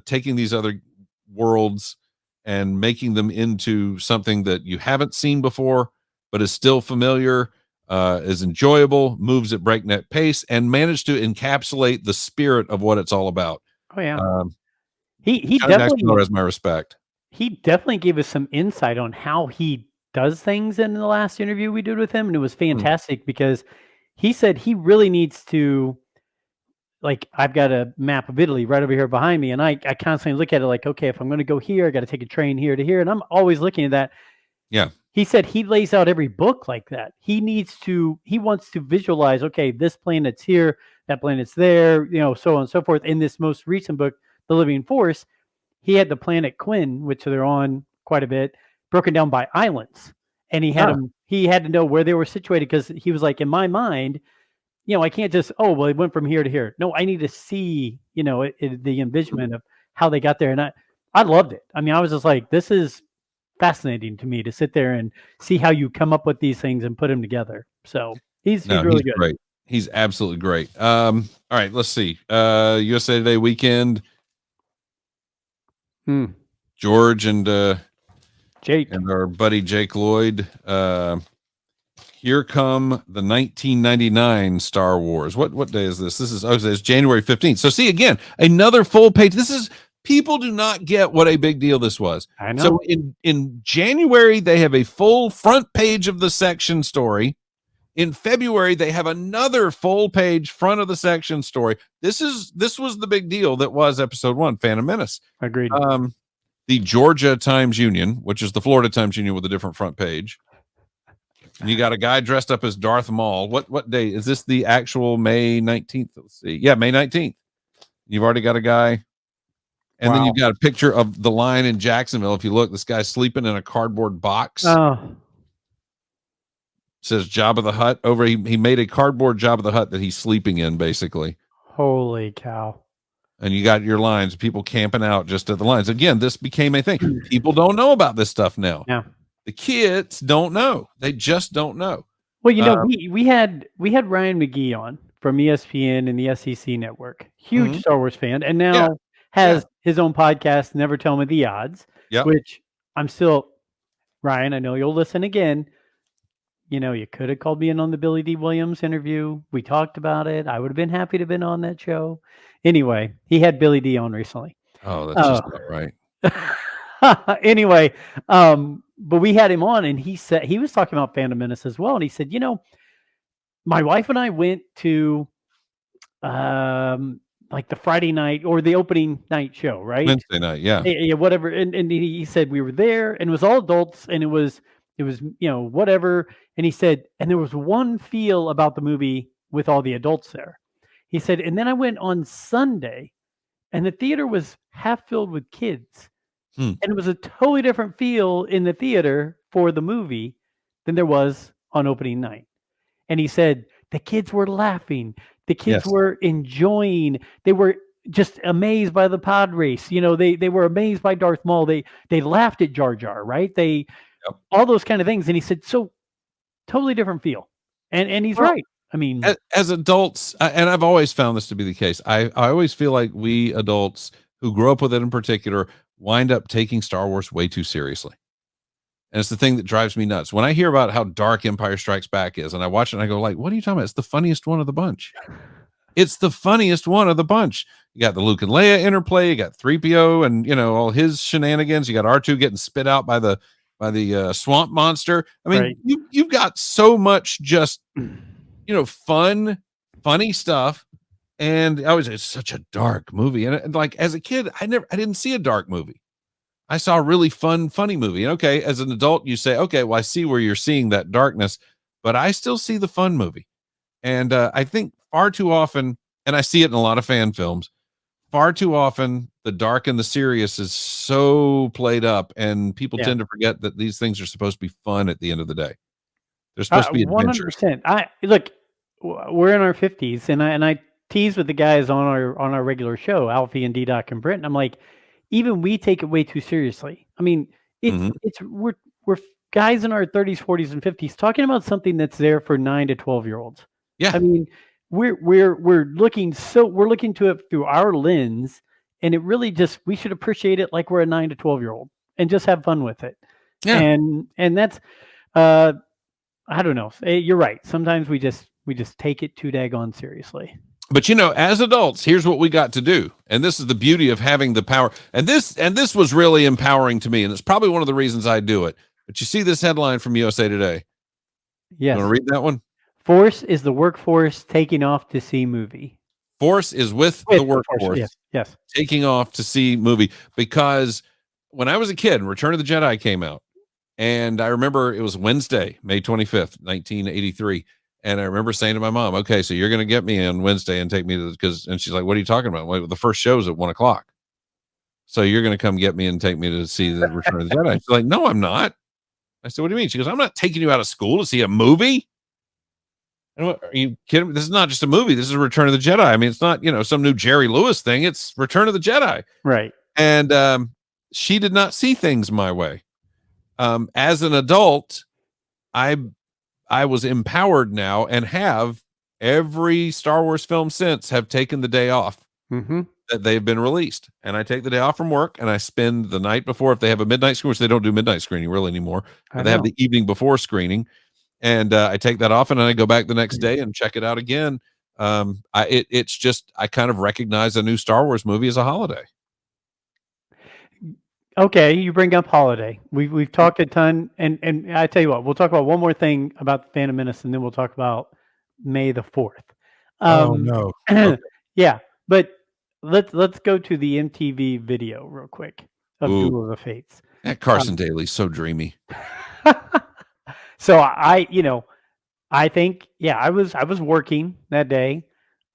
taking these other worlds and making them into something that you haven't seen before, but is still familiar, is enjoyable, moves at breakneck pace, and managed to encapsulate the spirit of what it's all about. Oh yeah. Um, He Johnny definitely Knoxville has my respect. he definitely gave us some insight on how he does things in the last interview we did with him, and it was fantastic because he said he really needs to, like, I've got a map of Italy right over here behind me, and I constantly look at it like, okay, if I'm going to go here, I got to take a train here to here, and I'm always looking at that. Yeah. He said he lays out every book like that. He wants to visualize, okay, this planet's here, that planet's there, so on and so forth. In this most recent book, The Living Force, he had the planet Quinn, which they're on quite a bit, broken down by islands. And he had to know where they were situated because he was like, in my mind, I can't just, well, it went from here to here. No, I need to see, the envisionment of how they got there. And I loved it. I mean, I was just like, this is fascinating to me to sit there and see how you come up with these things and put them together. So he's really good. Great. He's absolutely great. All right, let's see. USA Today weekend. George and Jake and our buddy Jake Lloyd. Here come the 1999 Star Wars. What day is this? It's January 15th. So see, again, another full page. People do not get what a big deal this was. I know. So in January, they have a full front page of the section story. In February, they have another full page front of the section story. This was the big deal that was episode 1, Phantom Menace. Agreed. The Georgia Times Union, which is the Florida Times Union with a different front page. And you got a guy dressed up as Darth Maul. What day is this? The actual May 19th? Let's see. Yeah, May 19th. You've already got a guy. And then you've got a picture of the line in Jacksonville. If you look, this guy's sleeping in a cardboard box. Oh. Says Jabba the Hutt over. He made a cardboard Jabba the Hutt that he's sleeping in, basically. Holy cow. And you got your lines, people camping out just at the lines. Again, this became a thing. People don't know about this stuff now. Yeah. The kids don't know. They just don't know. Well, we had Ryan McGee on from ESPN and the SEC network. Huge Star Wars fan, and now has his own podcast, Never Tell Me the Odds, which I'm still, Ryan, I know you'll listen again. You could have called me in on the Billy D. Williams interview. We talked about it. I would have been happy to have been on that show. Anyway, he had Billy D on recently. Oh, that's just not right. Anyway, but we had him on, and he said he was talking about Phantom Menace as well, and he said, my wife and I went to like the Friday night or the opening night show, right? Wednesday night, yeah, whatever. And he said we were there, and it was all adults, and it was whatever. And he said, and there was one feel about the movie with all the adults there. He said, and then I went on Sunday, and the theater was half filled with kids. And it was a totally different feel in the theater for the movie than there was on opening night. And he said the kids were laughing. The kids were enjoying. They were just amazed by the pod race. They were amazed by Darth Maul. They laughed at Jar Jar, right? All those kind of things. And he said, so totally different feel. And he's right. I mean, as adults, and I've always found this to be the case. I always feel like we adults who grew up with it in particular wind up taking Star Wars way too seriously. And it's the thing that drives me nuts. When I hear about how dark Empire Strikes Back is, and I watch it and I go like, what are you talking about? It's the funniest one of the bunch. It's the funniest one of the bunch. You got the Luke and Leia interplay, you got 3PO and all his shenanigans, you got R2 getting spit out by the swamp monster. I mean, you've got so much just fun, funny stuff. And it's such a dark movie. And like as a kid, I didn't see a dark movie. I saw a really fun, funny movie. And okay, as an adult, you say, okay, well, I see where you're seeing that darkness, but I still see the fun movie. And I think far too often, and I see it in a lot of fan films, far too often the dark and the serious is so played up, and people tend to forget that these things are supposed to be fun at the end of the day. They're supposed to be adventures. 100%. Look, we're in our 50s, and I tease with the guys on our regular show, Alfie and D-Doc and Brent. And I'm like, even we take it way too seriously. I mean, we're guys in our 30s, 40s, and 50s talking about something that's there for 9 to 12-year-olds. Yeah. I mean, we're looking to it through our lens, and it really just we should appreciate it like we're a 9 to 12-year-old and just have fun with it. Yeah. And that's I don't know. You're right. Sometimes we just take it too daggone seriously. But as adults, here's what we got to do. And this is the beauty of having the power. And this was really empowering to me. And it's probably one of the reasons I do it. But you see this headline from USA Today. Yes. You want to read that one? Force is the workforce taking off to see movie. Force is with the workforce. Yes. Taking off to see movie. Because when I was a kid, Return of the Jedi came out. And I remember it was Wednesday, May 25th, 1983. And I remember saying to my mom, okay, so you're going to get me on Wednesday and take me to and she's like, what are you talking about? Well, the first show's at 1:00. So you're going to come get me and take me to see the Return of the Jedi. She's like, no, I'm not. I said, what do you mean? She goes, I'm not taking you out of school to see a movie. And are you kidding me? This is not just a movie. This is Return of the Jedi. I mean, it's not, some new Jerry Lewis thing. It's Return of the Jedi. Right. And she did not see things my way. As an adult, I was empowered now and have every Star Wars film since have taken the day off that they've been released. And I take the day off from work and I spend the night before, if they have a midnight screening, which they don't do midnight screening really anymore, but they have the evening before screening. And I take that off and then I go back the next day and check it out again. It's just, I kind of recognize a new Star Wars movie as a holiday. Okay, you bring up holiday. We've talked a ton, and I tell you what, we'll talk about one more thing about the Phantom Menace, and then we'll talk about May the 4th. Oh no! Okay. Yeah, but let's go to the MTV video real quick of Duel of the Fates. That Carson Daly's so dreamy. So I think I was working that day.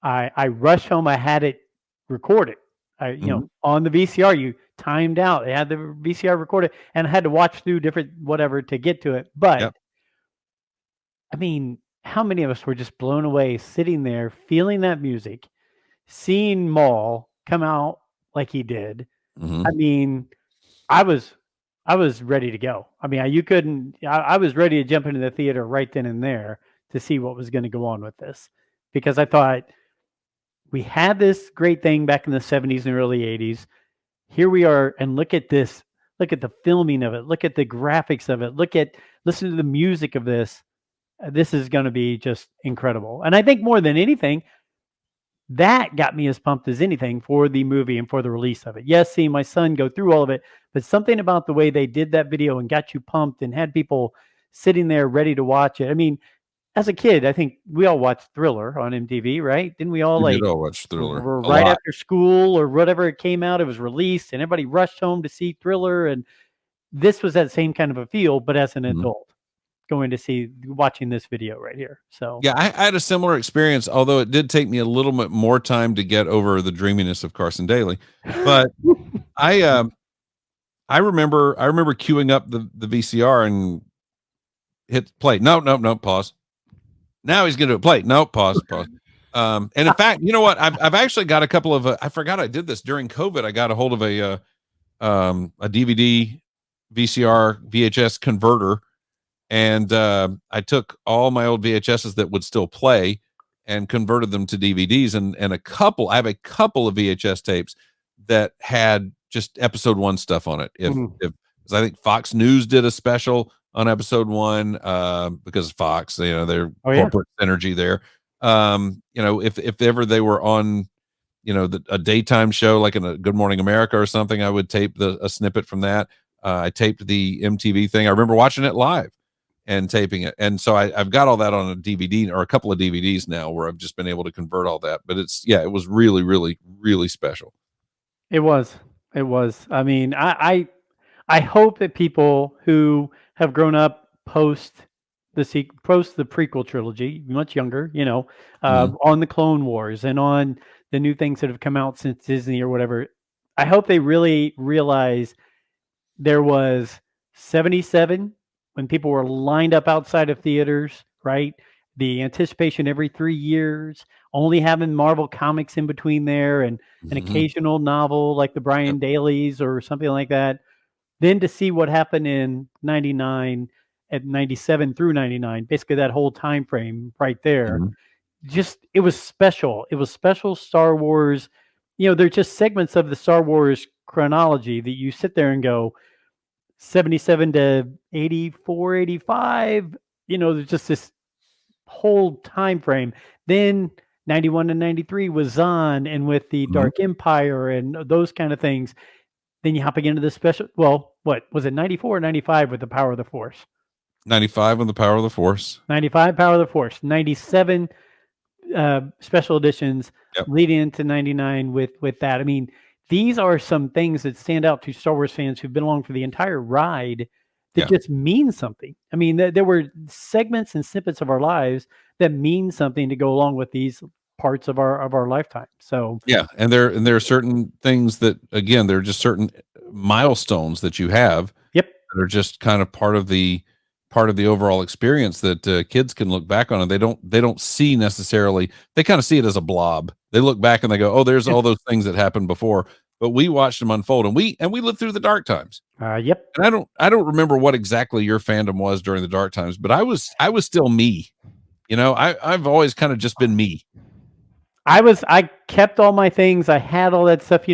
I rushed home. I had it recorded. On the VCR, you timed out. They had the VCR recorded, and I had to watch through different whatever to get to it. But I mean, how many of us were just blown away sitting there, feeling that music, seeing Maul come out like he did? I mean, I was ready to go. I mean, I was ready to jump into the theater right then and there to see what was going to go on with this, because I thought we had this great thing back in the 70s and early 80s. Here we are, and look at this. Look at the filming of it. Look at the graphics of it. Listen to the music of this. This is going to be just incredible. And I think more than anything, that got me as pumped as anything for the movie and for the release of it. Yes, seeing my son go through all of it, but something about the way they did that video and got you pumped and had people sitting there ready to watch it. I mean, as a kid, I think we all watched Thriller on MTV, right? Didn't we all did all watch Thriller right after school or whatever it came out? It was released, and everybody rushed home to see Thriller. And this was that same kind of a feel, but as an adult, watching this video right here. So yeah, I had a similar experience, although it did take me a little bit more time to get over the dreaminess of Carson Daly. But I remember queuing up the VCR and hit play. No, pause. Now he's going to play. No, pause. And in fact, you know what? I've actually got a couple of. I forgot I did this during COVID. I got a hold of a DVD, VCR, VHS converter, and I took all my old VHSs that would still play and converted them to DVDs. And I have a couple of VHS tapes that had just episode 1 stuff on it. If I think Fox News did a special on episode 1 because Fox, their corporate synergy there. If ever they were on, a daytime show like in a Good Morning America or something, I would tape a snippet from that. I taped the MTV thing. I remember watching it live and taping it. And so I've got all that on a DVD or a couple of DVDs now where I've just been able to convert all that. But it was really, really, really special. It was. I mean, I hope that people who have grown up post the prequel trilogy, much younger, on the Clone Wars and on the new things that have come out since Disney or whatever, I hope they really realize there was 77 when people were lined up outside of theaters, right? The anticipation every 3 years, only having Marvel comics in between there and an occasional novel like the Brian Dailies or something like that. Then to see what happened in 99 at 97 through 99, basically that whole time frame right there. Just it was special. It was special Star Wars. They're just segments of the Star Wars chronology that you sit there and go 77 to 84, 85. There's just this whole time frame. Then 91 to 93 was on and with the Dark Empire and those kind of things. Then you hop again into the special. Well, what was it? 94 or 95 with the Power of the Force? 95 with the Power of the Force. 95 Power of the Force. 97 special editions leading into 99 with that. I mean, these are some things that stand out to Star Wars fans who've been along for the entire ride that just mean something. I mean, there were segments and snippets of our lives that mean something to go along with these parts of our lifetime. So and there are certain things that, again, they're just certain milestones that you have that are just kind of part of the overall experience that kids can look back on, and they don't see necessarily. They kind of see it as a blob. They look back and they go, oh, there's all those things that happened before, but we watched them unfold, and we lived through the dark times. And I don't remember what exactly your fandom was during the dark times, but I was still me. I've always kind of just been me. I kept all my things. I had all that stuff,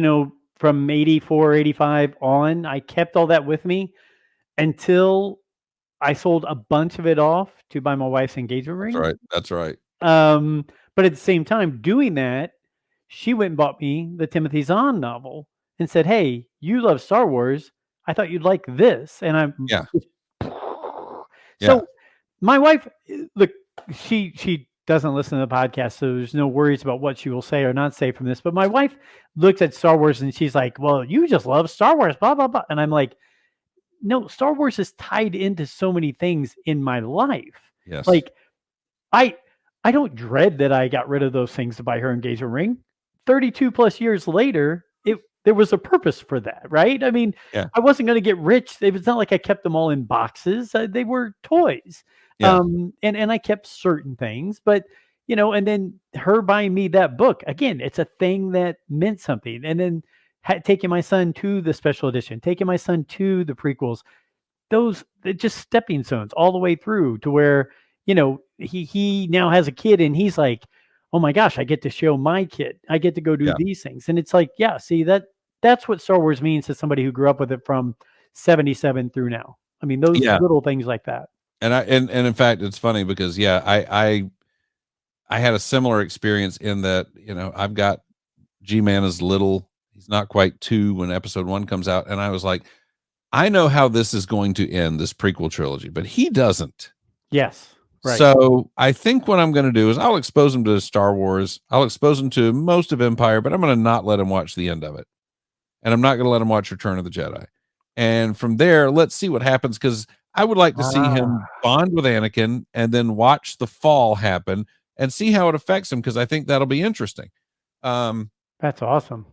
from 84, 85 on. I kept all that with me until I sold a bunch of it off to buy my wife's engagement ring. That's right. But at the same time, doing that, she went and bought me the Timothy Zahn novel and said, "Hey, you love Star Wars. I thought you'd like this." And I'm So my wife, look, she doesn't listen to the podcast, so there's no worries about what she will say or not say from this. But my wife looks at Star Wars and she's like, "Well, you just love Star Wars, blah blah blah," and I'm like, no, Star Wars is tied into so many things in my life. Yes. Like I don't dread that I got rid of those things to buy her engagement ring. 32 plus years later, there was a purpose for that, right? I mean, I wasn't going to get rich. It's not like I kept them all in boxes. They were toys. And I kept certain things, but and then her buying me that book, again, it's a thing that meant something. And then taking my son to the special edition, taking my son to the prequels, those just stepping stones all the way through to where, he now has a kid and he's like, oh my gosh, I get to show my kid. I get to go do these things. And it's like, see, that's what Star Wars means to somebody who grew up with it from 77 through now. I mean, those little things like that. And in fact, it's funny because I had a similar experience in that, I've got G-Man is little. He's not quite 2 when episode 1 comes out. And I was like, I know how this is going to end, this prequel trilogy, but he doesn't. Yes. Right. So I think what I'm going to do is I'll expose him to Star Wars. I'll expose him to most of Empire, but I'm going to not let him watch the end of it. And I'm not going to let him watch Return of the Jedi. And from there, let's see what happens, because I would like to see him bond with Anakin and then watch the fall happen and see how it affects him, because I think that'll be interesting. That's awesome.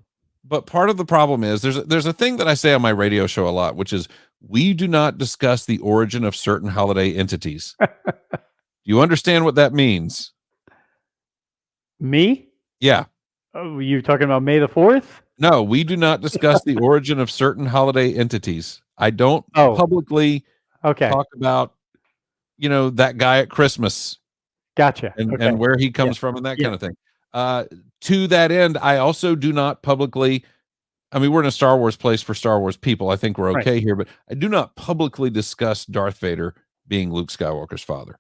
But part of the problem is there's a thing that I say on my radio show a lot, which is we do not discuss the origin of certain holiday entities. Do you understand what that means? Me? Yeah. Oh, you talking about May the 4th? No, we do not discuss the origin of certain holiday entities. I don't publicly talk about, that guy at Christmas. Gotcha. And where he comes from and that kind of thing. To that end, I also do not publicly, I mean, we're in a Star Wars place for Star Wars people. I think we're okay here, but I do not publicly discuss Darth Vader being Luke Skywalker's father,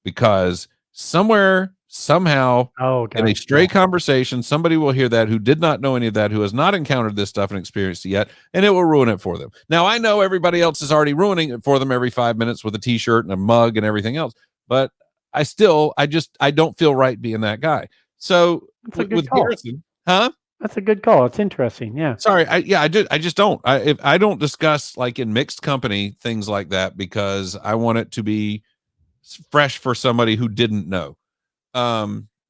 because somewhere, somehow, in a stray conversation, somebody will hear that who did not know any of that, who has not encountered this stuff and experienced it yet, and it will ruin it for them. Now, I know everybody else is already ruining it for them every 5 minutes with a t-shirt and a mug and everything else, but I don't feel right being that guy. So with Garrison, that's a good call. It's interesting. Yeah. Sorry. I just don't. I don't discuss, like, in mixed company, things like that, because I want it to be fresh for somebody who didn't know.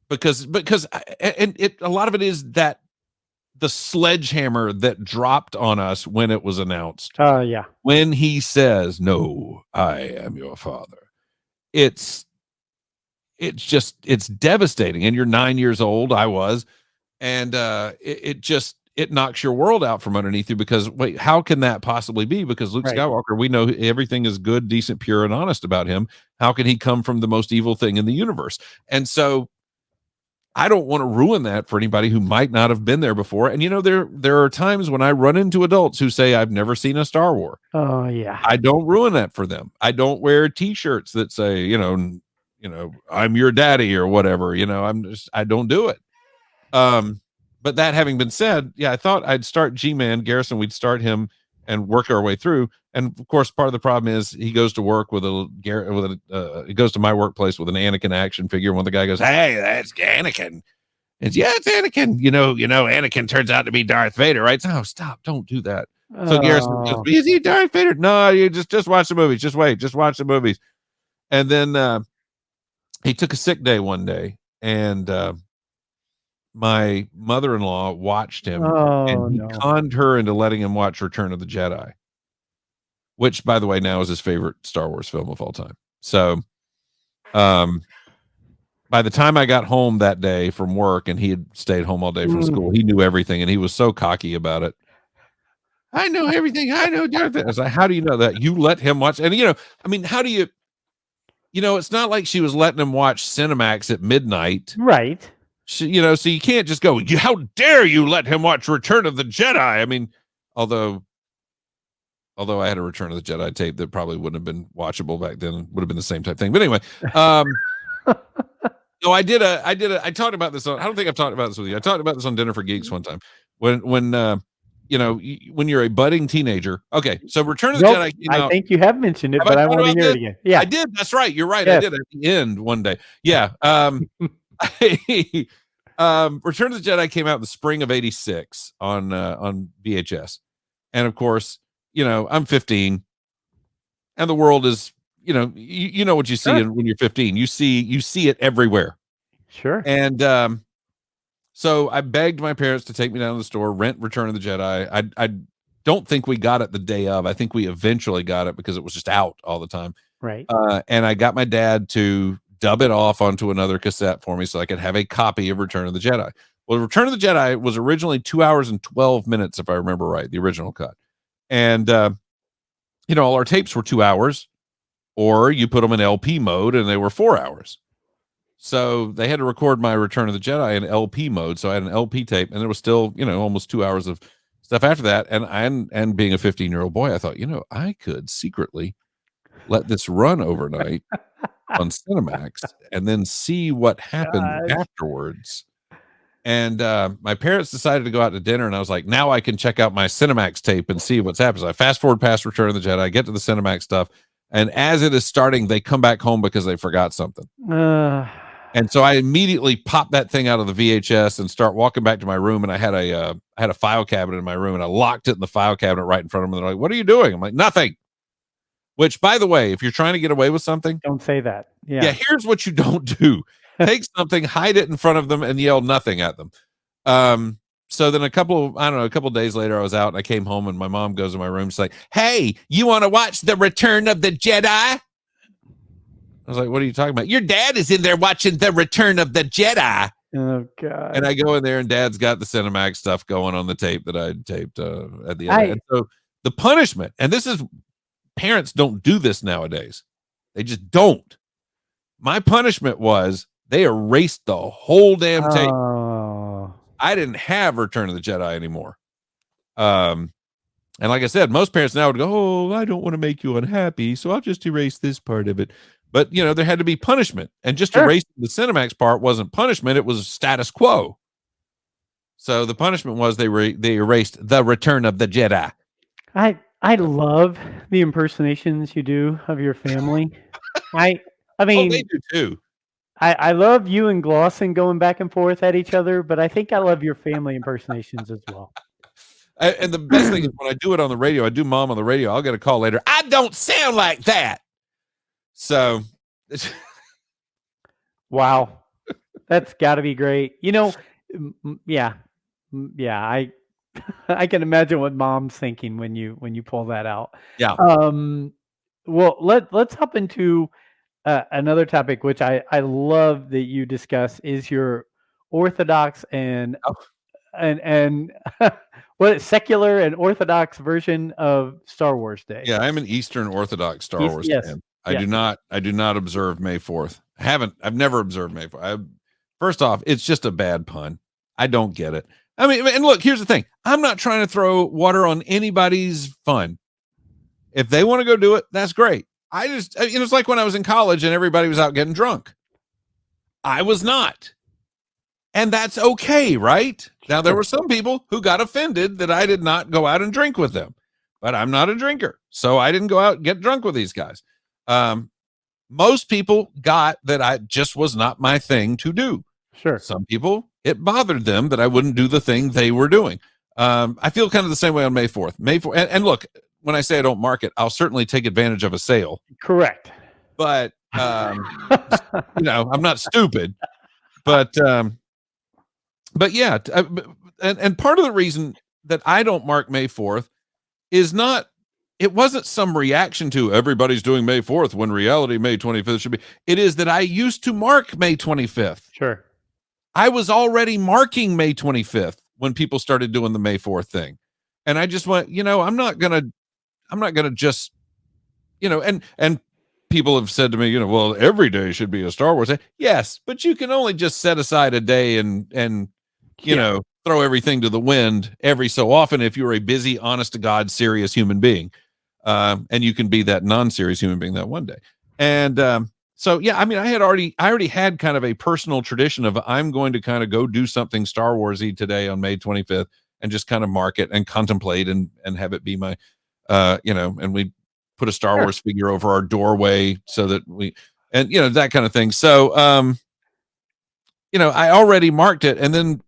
Because a lot of it is that the sledgehammer that dropped on us when it was announced. When he says, "No, I am your father," it's it's devastating. And you're 9 years old. I was. And it knocks your world out from underneath you, because wait, how can that possibly be? Because Luke Right. Skywalker, we know everything is good, decent, pure, and honest about him. How can he come from the most evil thing in the universe? And so I don't want to ruin that for anybody who might not have been there before. And there are times when I run into adults who say, I've never seen a Star Wars. Oh yeah. I don't ruin that for them. I don't wear t-shirts that say, I'm your daddy or whatever. I don't do it. But that having been said, yeah, I thought I'd start G-Man Garrison. We'd start him and work our way through. And of course, part of the problem is he goes to work with he goes to my workplace with an Anakin action figure. When the guy goes, "Hey, that's Anakin," it's Anakin. Anakin turns out to be Darth Vader, right? So, stop! Don't do that. So Garrison goes, "Is he Darth Vader?" No, you just watch the movies. Just wait. Just watch the movies. And then he took a sick day one day, and my mother-in-law watched him, and he conned her into letting him watch Return of the Jedi, which, by the way, now is his favorite Star Wars film of all time. So, by the time I got home that day from work, and he had stayed home all day from school, he knew everything, and he was so cocky about it. I know everything. I know everything. I was like, how do you know that? You let him watch? And, how do you, it's not like she was letting him watch Cinemax at midnight. Right. So you can't just go, how dare you let him watch Return of the Jedi? I mean, although I had a Return of the Jedi tape that probably wouldn't have been watchable back then, would have been the same type thing. But anyway, no, I talked about this I don't think I've talked about this with you. I talked about this on Dinner for Geeks one time when you're a budding teenager. Okay. So Return of the Jedi came out. I think you have mentioned it, but I want to hear it again. Yeah, I did. That's right. You're right. Yes. I did at the end one day. Yeah. Return of the Jedi came out in the spring of '86 on VHS, and of course, I'm 15, and the world is, you know what you see when you're 15. You see it everywhere. Sure. And so I begged my parents to take me down to the store, rent Return of the Jedi. I don't think we got it the day of. I think we eventually got it because it was just out all the time. Right. And I got my dad to dub it off onto another cassette for me so I could have a copy of Return of the Jedi. Well, Return of the Jedi was originally 2 hours and 12 minutes, if I remember right, the original cut. And, all our tapes were 2 hours, or you put them in LP mode and they were 4 hours. So they had to record my Return of the Jedi in LP mode. So I had an LP tape, and there was still, almost 2 hours of stuff after that. And being a 15-year-old boy, I thought, I could secretly let this run overnight on Cinemax and then see what happened afterwards. And my parents decided to go out to dinner, and I was like, now I can check out my Cinemax tape and see what's happened. So I fast forward past Return of the Jedi, I get to the Cinemax stuff, and as it is starting, they come back home because they forgot something. And so I immediately pop that thing out of the VHS and start walking back to my room. And I had a file cabinet in my room, and I locked it in the file cabinet right in front of them. And they're like, "What are you doing?" I'm like, "Nothing." Which, by the way, if you're trying to get away with something, don't say that. Yeah, here's what you don't do. Take something, hide it in front of them, and yell nothing at them. So then a couple of days later, I was out and I came home, and my mom goes in my room. She's like, "Hey, you want to watch The Return of the Jedi?" I was like, "What are you talking about?" "Your dad is in there watching The Return of the Jedi." Oh, God. And I go in there, and Dad's got the Cinemax stuff going on the tape that I taped at the end. And so the punishment, and this is, parents don't do this nowadays. They just don't. My punishment was they erased the whole damn tape. I didn't have Return of the Jedi anymore. And like I said, most parents now would go, "Oh, I don't want to make you unhappy, so I'll just erase this part of it." But, there had to be punishment. And just erasing the Cinemax part wasn't punishment. It was status quo. So the punishment was they erased The Return of the Jedi. I love the impersonations you do of your family. I mean, they do too. I love you and Glosson going back and forth at each other, but I think I love your family impersonations as well. And the best thing is when I do it on the radio, I do Mom on the radio, I'll get a call later. "I don't sound like that." So, wow, that's got to be great. Yeah. I can imagine what Mom's thinking when you pull that out. Yeah. Well, let's hop into another topic which I love that you discuss is your orthodox and Oh. and what secular and orthodox version of Star Wars Day. Yeah, I'm an Eastern Orthodox Star Wars Yes. fan. Yes. I do not observe May 4th. I've never observed May 4th. First off, it's just a bad pun. I don't get it. I mean, and look, here's the thing. I'm not trying to throw water on anybody's fun. If they want to go do it, that's great. It's like when I was in college and everybody was out getting drunk. I was not. And that's okay, right? Now, there were some people who got offended that I did not go out and drink with them, but I'm not a drinker. So I didn't go out and get drunk with these guys. Most people got that I just was not my thing to do. Sure. Some people, it bothered them that I wouldn't do the thing they were doing. I feel kind of the same way on May 4th. May 4th, and look, when I say I don't mark it, I'll certainly take advantage of a sale. Correct. But, I'm not stupid. But yeah, and part of the reason that I don't mark May 4th is it wasn't some reaction to everybody's doing May 4th when reality May 25th should be. It is that I used to mark May 25th. Sure. I was already marking May 25th when people started doing the May 4th thing. And I just went, I'm not going to just, and people have said to me, well, every day should be a Star Wars day. Yes, but you can only just set aside a day and throw everything to the wind every so often if you're a busy, honest to God, serious human being. And you can be that non-serious human being that one day. And so, yeah, I mean, I already had kind of a personal tradition of I'm going to kind of go do something Star Warsy today on May 25th and just kind of mark it and contemplate and have it be my, and we put a Star Wars figure over our doorway so that that kind of thing. So, I already marked it, and then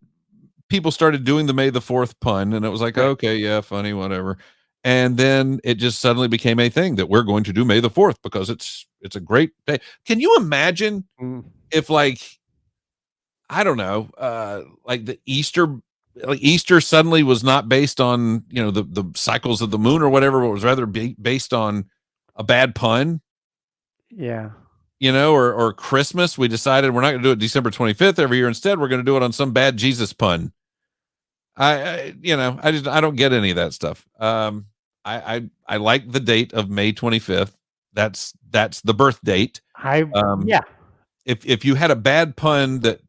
people started doing the May the 4th pun, and it was like, okay, yeah, funny, whatever. And then it just suddenly became a thing that we're going to do May the 4th because it's a great day. Can you imagine if, like, I don't know, like the Easter suddenly was not based on, the cycles of the moon or whatever, but was rather based on a bad pun? Yeah. Or Christmas, we decided we're not going to do it December 25th every year. Instead, we're going to do it on some bad Jesus pun. I don't get any of that stuff. I like the date of May 25th. That's the birth date. Yeah. If you had a bad pun that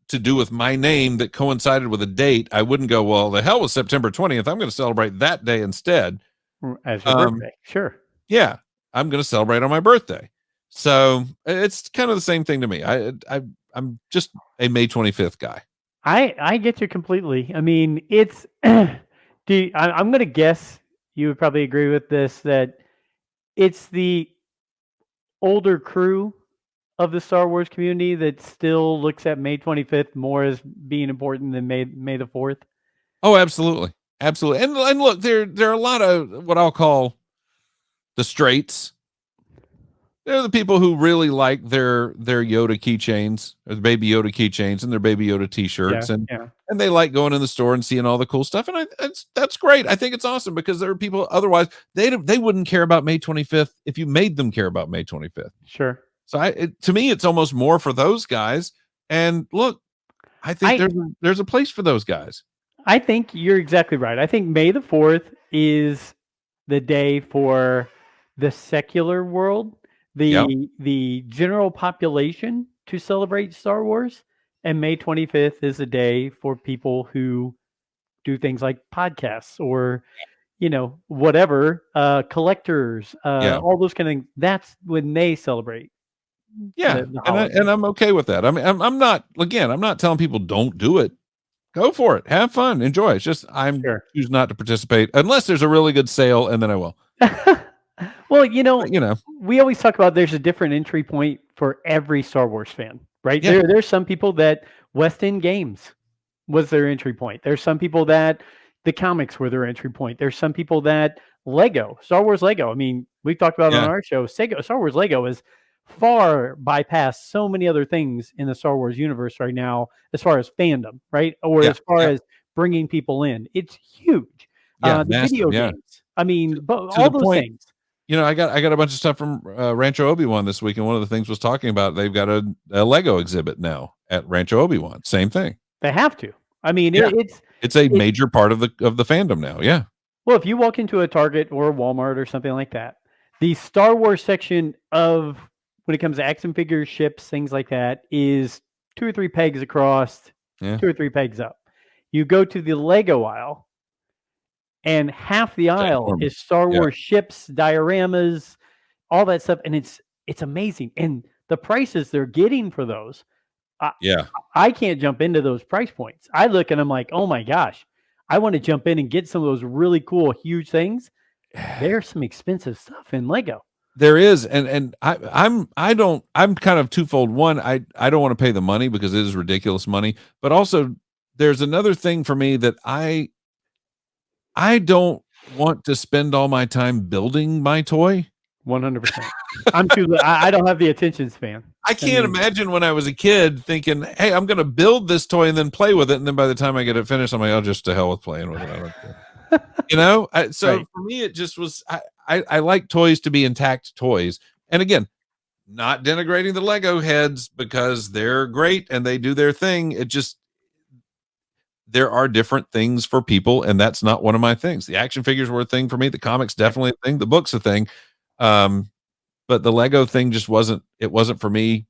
to do with my name that coincided with a date, I wouldn't go, well, the hell with September 20th. I'm going to celebrate that day instead. As your birthday. Sure. Yeah. I'm going to celebrate on my birthday. So it's kind of the same thing to me. I'm just a May 25th guy. I get you completely. I mean, it's I'm going to guess you would probably agree with this, that it's the older crew of the Star Wars community that still looks at May 25th more as being important than May the 4th. Oh, absolutely. Absolutely. And look, there are a lot of what I'll call the straights. They're the people who really like their Yoda keychains, or the Baby Yoda keychains, and their Baby Yoda T-shirts, and they like going in the store and seeing all the cool stuff. And that's great. I think it's awesome because there are people otherwise they wouldn't care about May 25th if you made them care about May 25th. Sure. So to me, it's almost more for those guys. And look, I think there's a place for those guys. I think you're exactly right. I think May the 4th is the day for the secular world. The general population to celebrate Star Wars, and May 25th is a day for people who do things like podcasts or, whatever, collectors, all those kind of things. That's when they celebrate. Yeah, and I'm okay with that. I mean, I'm not telling people don't do it. Go for it. Have fun. Enjoy. It's just choose not to participate unless there's a really good sale, and then I will. Well, we always talk about there's a different entry point for every Star Wars fan, right? Yeah. There's some people that West End Games was their entry point. There's some people that the comics were their entry point. There's some people that Star Wars Lego. I mean, we've talked about on our show, Star Wars Lego is far bypassed so many other things in the Star Wars universe right now, as far as fandom, right? Or as far as bringing people in. It's huge. The massive, video games. I mean, all those things. I got a bunch of stuff from Rancho Obi-Wan this week, and one of the things was talking about they've got a Lego exhibit now at Rancho Obi-Wan. Same thing. They have to. I mean, Yeah. It's a major part of the fandom now. Yeah. Well, if you walk into a Target or a Walmart or something like that, the Star Wars section of when it comes to action figures, ships, things like that, is 2 or 3 pegs across, 2 or 3 pegs up. You go to the Lego aisle, and half the aisle is Star Wars ships, dioramas, all that stuff, and it's amazing. And the prices they're getting for those, I can't jump into those price points. I look and I'm like, oh my gosh, I want to jump in and get some of those really cool, huge things. There's some expensive stuff in Lego. There is, and I'm kind of twofold. One, I don't want to pay the money because it is ridiculous money, but also there's another thing for me that I don't want to spend all my time building my toy. 100%. I'm too. I don't have the attention span. I can't imagine when I was a kid thinking, "Hey, I'm going to build this toy and then play with it," and then by the time I get it finished, I'm like, "Oh, just to hell with playing with it." I don't care. So for me, it just was. I like toys to be intact toys, and again, not denigrating the Lego heads because they're great and they do their thing. It just there are different things for people, and that's not one of my things. The action figures were a thing for me. The comics definitely a thing. The book's a thing. But the Lego thing just wasn't for me.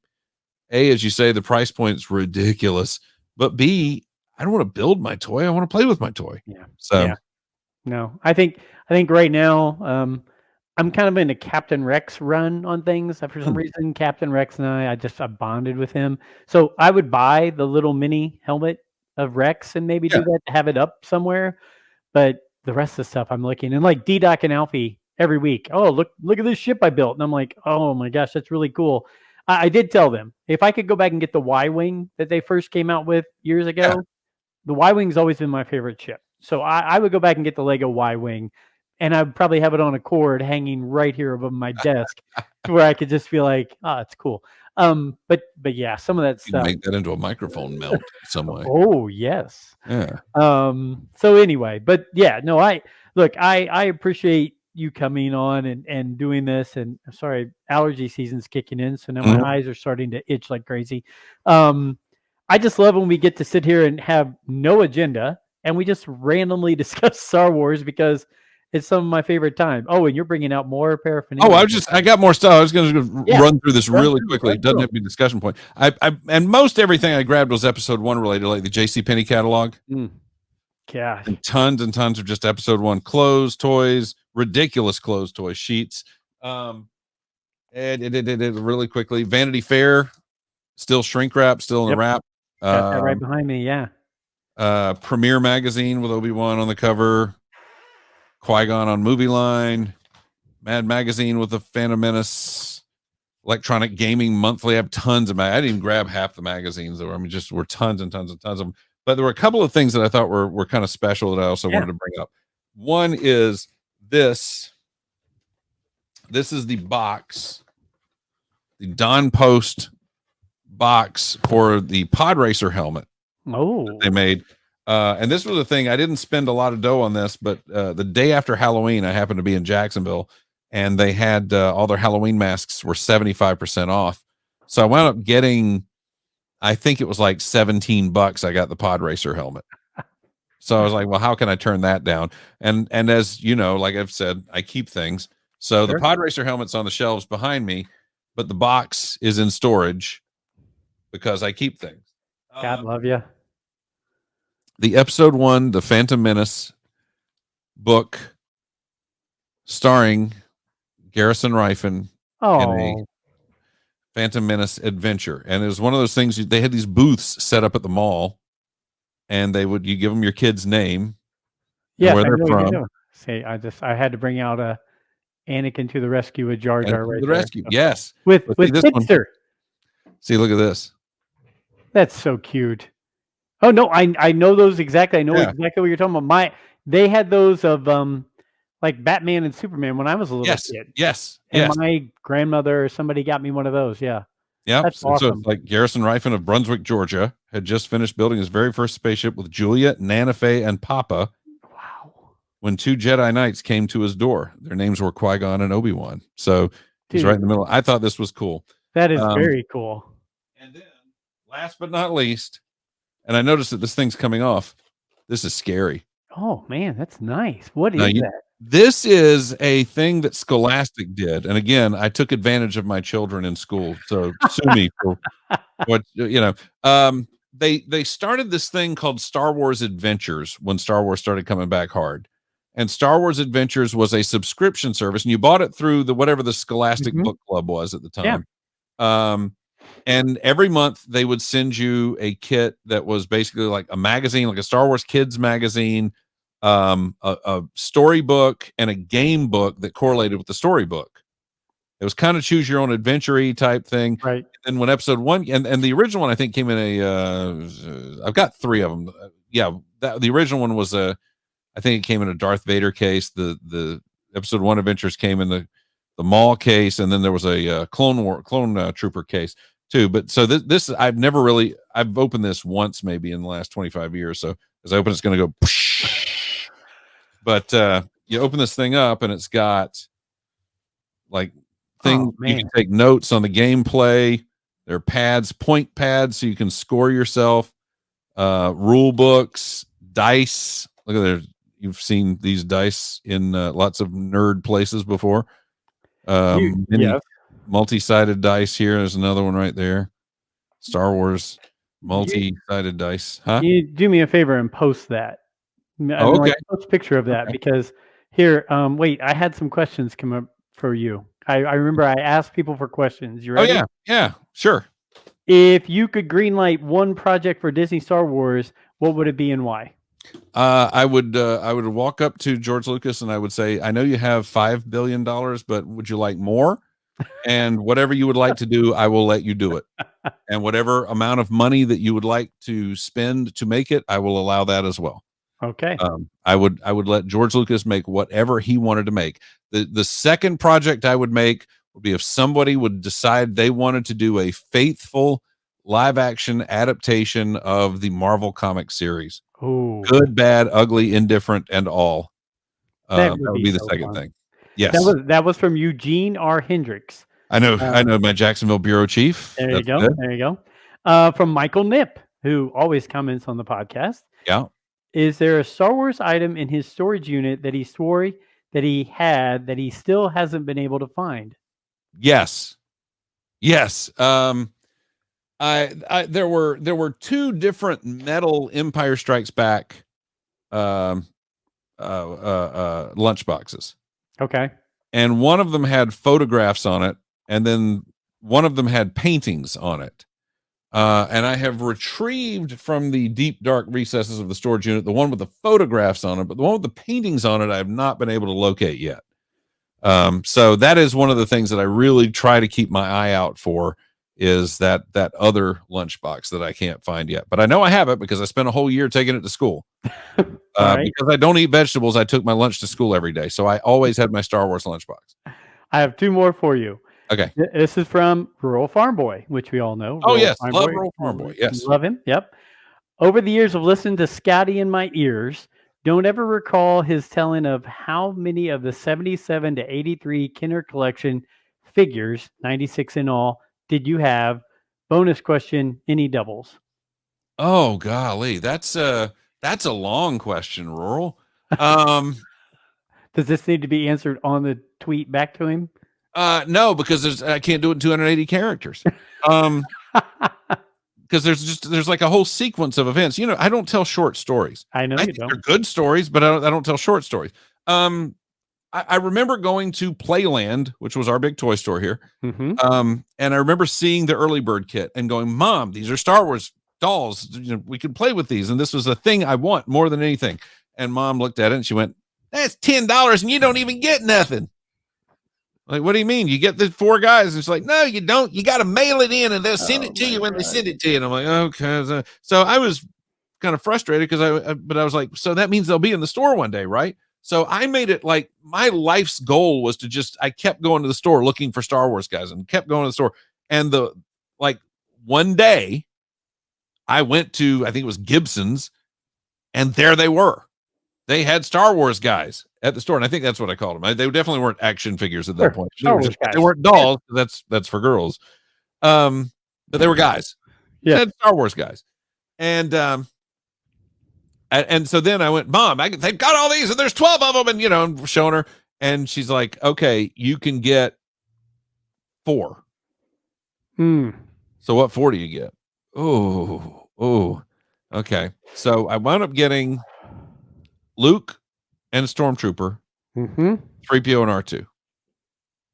A, as you say, the price point's ridiculous. But B, I don't want to build my toy. I want to play with my toy. Yeah. So yeah. No, I think right now, I'm kind of in a Captain Rex run on things. For some reason, Captain Rex and I bonded with him. So I would buy the little mini helmet of Rex and maybe do that to have it up somewhere. But the rest of the stuff I'm looking, and like D-Doc and Alfie every week. Oh, look at this ship I built. And I'm like, oh my gosh, that's really cool. I did tell them if I could go back and get the Y-Wing that they first came out with years ago, the Y-Wing's always been my favorite ship. So I would go back and get the Lego Y-Wing, and I'd probably have it on a cord hanging right here above my desk to where I could just be like, oh, it's cool. But yeah, some of that stuff. Make that into a microphone mount some way. Oh, yes. Yeah. So anyway, but yeah, no, I appreciate you coming on and doing this, and I'm sorry, allergy season's kicking in, so now my eyes are starting to itch like crazy. I just love when we get to sit here and have no agenda and we just randomly discuss Star Wars because it's some of my favorite time. Oh, and you're bringing out more paraphernalia. Oh, I got more stuff. I was going to run through this really quickly. It doesn't have to be a discussion point. And most everything I grabbed was episode 1 related, like the JCPenney catalog. Gosh. And tons of just episode 1 clothes, toys, ridiculous clothes, toy sheets. And it really quickly. Vanity Fair, still shrink wrap, still in the wrap. Got that right behind me, yeah. Premiere magazine with Obi-Wan on the cover. Qui-Gon on Movie Line. Mad Magazine with the Phantom Menace. Electronic Gaming Monthly. I have tons of I didn't even grab half the magazines though. I mean, just were tons and tons and tons of them. But there were a couple of things that I thought were kind of special that I also wanted to bring up. One is this. This is the box. The Don Post box for the Pod Racer helmet. Oh, they made. And this was the thing. I didn't spend a lot of dough on this, but the day after Halloween, I happened to be in Jacksonville, and they had all their Halloween masks were 75% off. So I wound up getting, I think it was like $17. I got the Pod Racer helmet. So I was like, well, how can I turn that down? And as you know, like I've said, I keep things. So the Pod Racer helmet's on the shelves behind me, but the box is in storage because I keep things. God love you. The episode 1, the Phantom Menace book, starring Garrison Ryfun in a Phantom Menace adventure. And it was one of those things, they had these booths set up at the mall, and you give them your kid's name, where they're from. Say, I had to bring out a Anakin to the rescue with Jar Jar right there. Rescue, yes. With Kidster. See, look at this. That's so cute. Oh no, I know those exactly. I know exactly what you're talking about. They had those of like Batman and Superman when I was a little kid. Yes. And my grandmother or somebody got me one of those. Yeah. Yeah. That's awesome. So it's like Garrison Ryfun of Brunswick, Georgia, had just finished building his very first spaceship with Julia, Nana Faye, and Papa. Wow. when 2 Jedi Knights came to his door. Their names were Qui-Gon and Obi-Wan. So he's right in the middle. I thought this was cool. That is very cool. And then, last but not least, and I noticed that this thing's coming off. This is scary. Oh man, that's nice. What is that? This is a thing that Scholastic did, and again, I took advantage of my children in school. So sue me for what They started this thing called Star Wars Adventures when Star Wars started coming back hard, and Star Wars Adventures was a subscription service, and you bought it through whatever the Scholastic Book Club was at the time. Yeah. And every month they would send you a kit that was basically like a magazine, like a Star Wars kids magazine, a storybook, and a game book that correlated with the storybook. It was kind of choose your own adventure-y type thing. Right. And when episode 1 and the original one, I think, came in I've got 3 of them. Yeah. The original one was I think it came in a Darth Vader case. The episode 1 adventures came in the Maul case. And then there was a clone trooper case too. But so this I've opened this once, maybe in the last 25 years. So as I open, it's going to go, but you open this thing up and it's got like things you can take notes on the gameplay. There are pads, point pads, so you can score yourself. Rule books, dice. Look at there. You've seen these dice in lots of nerd places before. Multi-sided dice here. There's another one right there. Star Wars multi-sided dice. Huh? You do me a favor and post that. Okay. Post a picture of that because here. Wait, I had some questions come up for you. I remember I asked people for questions. You ready? Oh yeah, sure. If you could greenlight one project for Disney Star Wars, what would it be and why? I would walk up to George Lucas and I would say, I know you have $5 billion, but would you like more? And whatever you would like to do, I will let you do it. And whatever amount of money that you would like to spend to make it, I will allow that as well. Okay. I would let George Lucas make whatever he wanted to make. The second project I would make would be if somebody would decide they wanted to do a faithful live action adaptation of the Marvel comic series. Ooh. Good, bad, ugly, indifferent, and all. That would be the second thing. Yes. That was from Eugene R. Hendricks. I know my Jacksonville bureau chief. There you go. There you go. From Michael Nip, who always comments on the podcast. Yeah. Is there a Star Wars item in his storage unit that he swore that he had that he still hasn't been able to find? Yes. There were 2 different metal Empire Strikes Back lunchboxes. Okay. And one of them had photographs on it, and then one of them had paintings on it. And I have retrieved from the deep, dark recesses of the storage unit the one with the photographs on it, but the one with the paintings on it I have not been able to locate yet. So that is one of the things that I really try to keep my eye out for, is that other lunchbox that I can't find yet. But I know I have it because I spent a whole year taking it to school. Because I don't eat vegetables, I took my lunch to school every day. So I always had my Star Wars lunchbox. I have 2 more for you. Okay. This is from Rural Farm Boy, which we all know. Oh, yes. Love Rural Farm Boy. Yes. Love him. Yep. Over the years of listening to Scotty in my ears, don't ever recall his telling of how many of the 77 to 83 Kenner collection figures, 96 in all, did you have? Bonus question, any doubles? Oh, golly. That's a long question, Rural. Does this need to be answered on the tweet back to him? No, because I can't do it in 280 characters. Because there's like a whole sequence of events. I don't tell short stories. I know you don't. They're good stories, but I don't tell short stories. I remember going to Playland, which was our big toy store here. Mm-hmm. And I remember seeing the early bird kit and going, Mom, these are Star Wars dolls. We can play with these. And this was a thing I want more than anything. And Mom looked at it and she went, that's $10 and you don't even get nothing. Like, what do you mean? You get the 4 guys. And it's like, no, you don't. You got to mail it in and they'll send it to you when they send it to you. And I'm like, okay. So I was kind of frustrated because I was like, so that means they'll be in the store one day, right? So I made it like my life's goal was to I kept going to the store looking for Star Wars guys and kept going to the store. And one day I went to, I think it was Gibson's, and there they were. they had Star Wars guys at the store, and I think that's what I called them. They definitely weren't action figures at that point. Star Wars guys. They weren't dolls. That's for girls. But they were guys. Yeah. They had Star Wars guys, and so then I went, Mom, they've got all these, and there's 12 of them, and I'm showing her, and she's like, okay, you can get 4. So what 4 do you get? Oh, okay. So I wound up getting Luke and a Stormtrooper, 3PO and R2.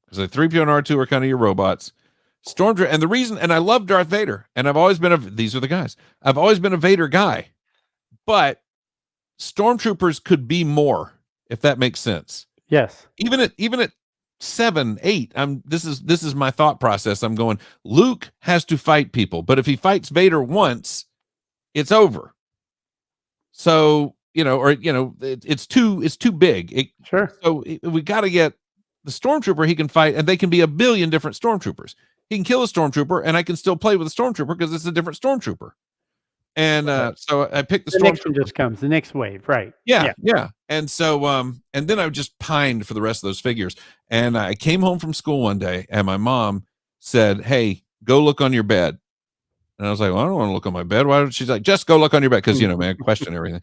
Because the 3PO and R2 are kind of your robots. Stormtrooper, and the reason, and I love Darth Vader, and I've always been these are the guys. I've always been a Vader guy, but Stormtroopers could be more, if that makes sense. Yes. Even at 7, 8, this is my thought process. I'm going, Luke has to fight people, but if he fights Vader once, it's over. So, it's too big. Sure. So we got to get the Stormtrooper he can fight, and they can be a billion different Stormtroopers. He can kill a Stormtrooper, and I can still play with a Stormtrooper because it's a different Stormtrooper. And so I picked the next Stormtrooper. one just comes, the next wave, right? Yeah. And so and then I just pined for the rest of those figures. And I came home from school one day, and my mom said, "Hey, go look on your bed." And I was like, "Well, I don't want to look on my bed." Why? She's like, "Just go look on your bed," because man, I question everything.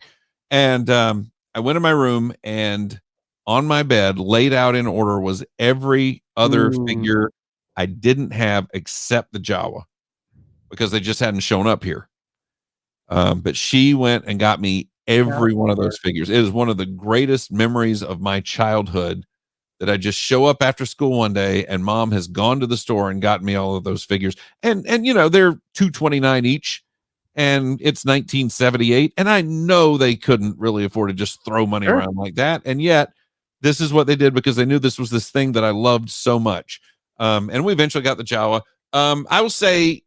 And I went in my room, and on my bed, laid out in order, was every other figure I didn't have except the Jawa, because they just hadn't shown up here. But she went and got me every one of those figures. It is one of the greatest memories of my childhood, that I just show up after school one day, and Mom has gone to the store and gotten me all of those figures. And they're $229 each, and it's 1978, and I know they couldn't really afford to just throw money around like that. And yet this is what they did, because they knew this was this thing that I loved so much. And we eventually got the Jawa. I will say,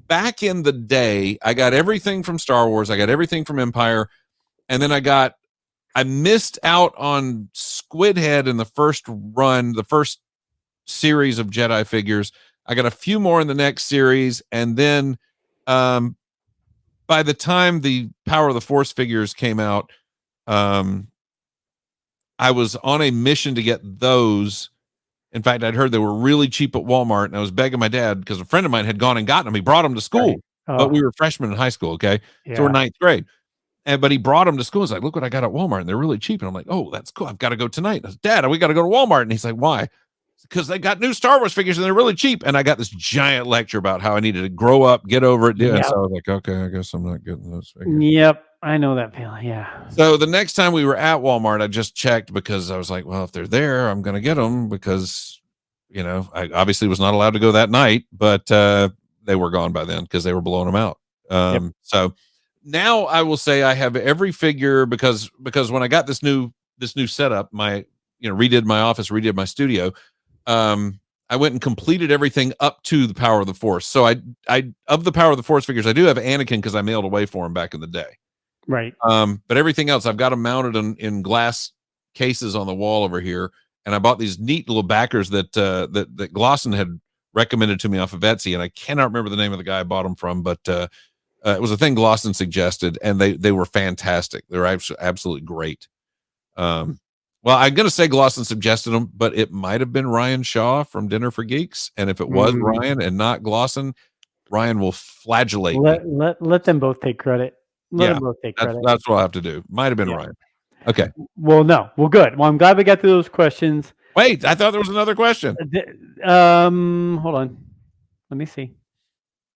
back in the day, I got everything from Star Wars. I got everything from Empire. And then I missed out on Squid Head in the first run, the first series of Jedi figures. I got a few more in the next series. And then by the time the Power of the Force figures came out, I was on a mission to get those. In fact, I'd heard they were really cheap at Walmart, and I was begging my dad, because a friend of mine had gone and gotten them. He brought them to school, Right. but we were freshmen in high school. Okay. So we're 9th grade. But he brought them to school. He's like, "Look what I got at Walmart, and they're really cheap." And I'm like, "Oh, that's cool. I've got to go tonight." And I said, "Dad, we got to go to Walmart." And he's like, "Why?" "Because they got new Star Wars figures, and they're really cheap." And I got this giant lecture about how I needed to grow up, get over it. And so I was like, "Okay, I guess I'm not getting those figures." Yep. I know that feeling. Yeah. So the next time we were at Walmart, I just checked, because I was like, well, if they're there, I'm going to get them, because I obviously was not allowed to go that night, but they were gone by then, because they were blowing them out. So now I will say I have every figure, because when I got this new setup, redid my office, redid my studio, I went and completed everything up to the Power of the Force. So I of the Power of the Force figures, I do have Anakin, because I mailed away for him back in the day. Right. But everything else, I've got them mounted in glass cases on the wall over here. And I bought these neat little backers that Glosson had recommended to me off of Etsy, and I cannot remember the name of the guy I bought them from, but it was a thing Glosson suggested, and they were fantastic. They're absolutely great. Well, I'm going to say Glosson suggested them, but it might have been Ryan Shaw from Dinner for Geeks, and if it was Ryan and not Glosson, Ryan will flagellate me. Let them both take credit. Let them both take credit. That's what I'll have to do. Might have been Ryan. Okay. Well, no. Well, good. Well, I'm glad we got through those questions. Wait, I thought there was another question. Hold on. Let me see.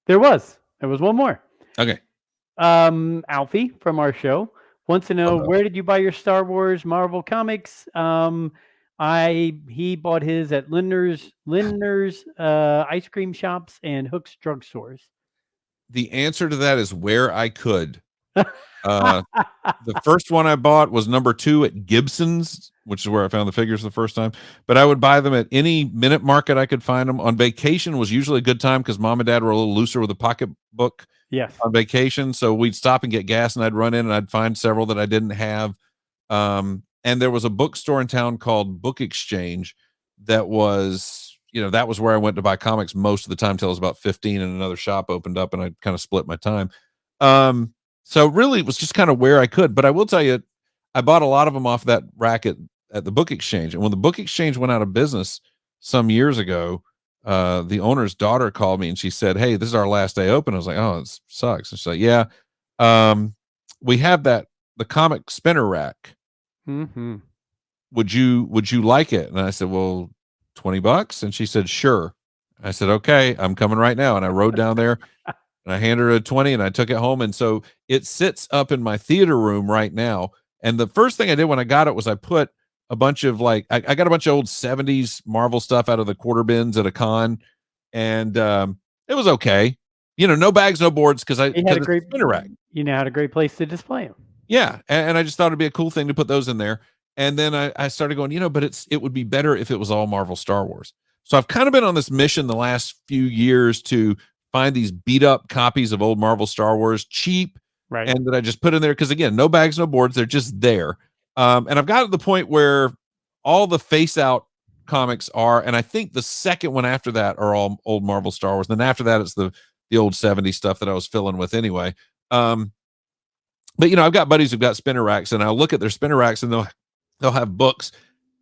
There was one more. Okay. Alfie from our show wants to know, where did you buy your Star Wars Marvel comics? He bought his at Lindner's ice cream shops and Hook's drugstores. The answer to that is where I could. The first one I bought was number 2 at Gibson's, which is where I found the figures the first time. But I would buy them at any minute market I could find them. On vacation was usually a good time, because Mom and Dad were a little looser with a pocketbook. Yes. On vacation, so we'd stop and get gas, and I'd run in and I'd find several that I didn't have. And there was a bookstore in town called Book Exchange that was, that was where I went to buy comics most of the time till I was about 15, and another shop opened up, and I kind of split my time. So really, it was just kind of where I could. But I will tell you, I bought a lot of them off that rack at the book exchange. And when the book exchange went out of business some years ago, the owner's daughter called me and she said, "Hey, this is our last day open." I was like, "Oh, it sucks." And she's like, "Yeah, we have the comic spinner rack. Mm-hmm. Would you like it?" And I said, "Well, $20." And she said, "Sure." I said, "Okay, I'm coming right now." And I rode down there and I handed her a 20 and I took it home. And so it sits up in my theater room right now. And the first thing I did when I got it was I put a bunch of I got a bunch of old 70s Marvel stuff out of the quarter bins at a con. And it was okay. No bags, no boards, because You had a great spinner rack. You now had a great place to display them. Yeah. And I just thought it'd be a cool thing to put those in there. And then I started going, but it would be better if it was all Marvel Star Wars. So I've kind of been on this mission the last few years to find these beat up copies of old Marvel Star Wars, cheap, right? And that I just put in there because, again, no bags, no boards, they're just there. And I've got to the point where all the face out comics are, and I think the second one after that are all old Marvel Star Wars. And then after that, it's the old 70s stuff that I was filling with anyway. But I've got buddies who've got spinner racks, and I'll look at their spinner racks, and they'll have books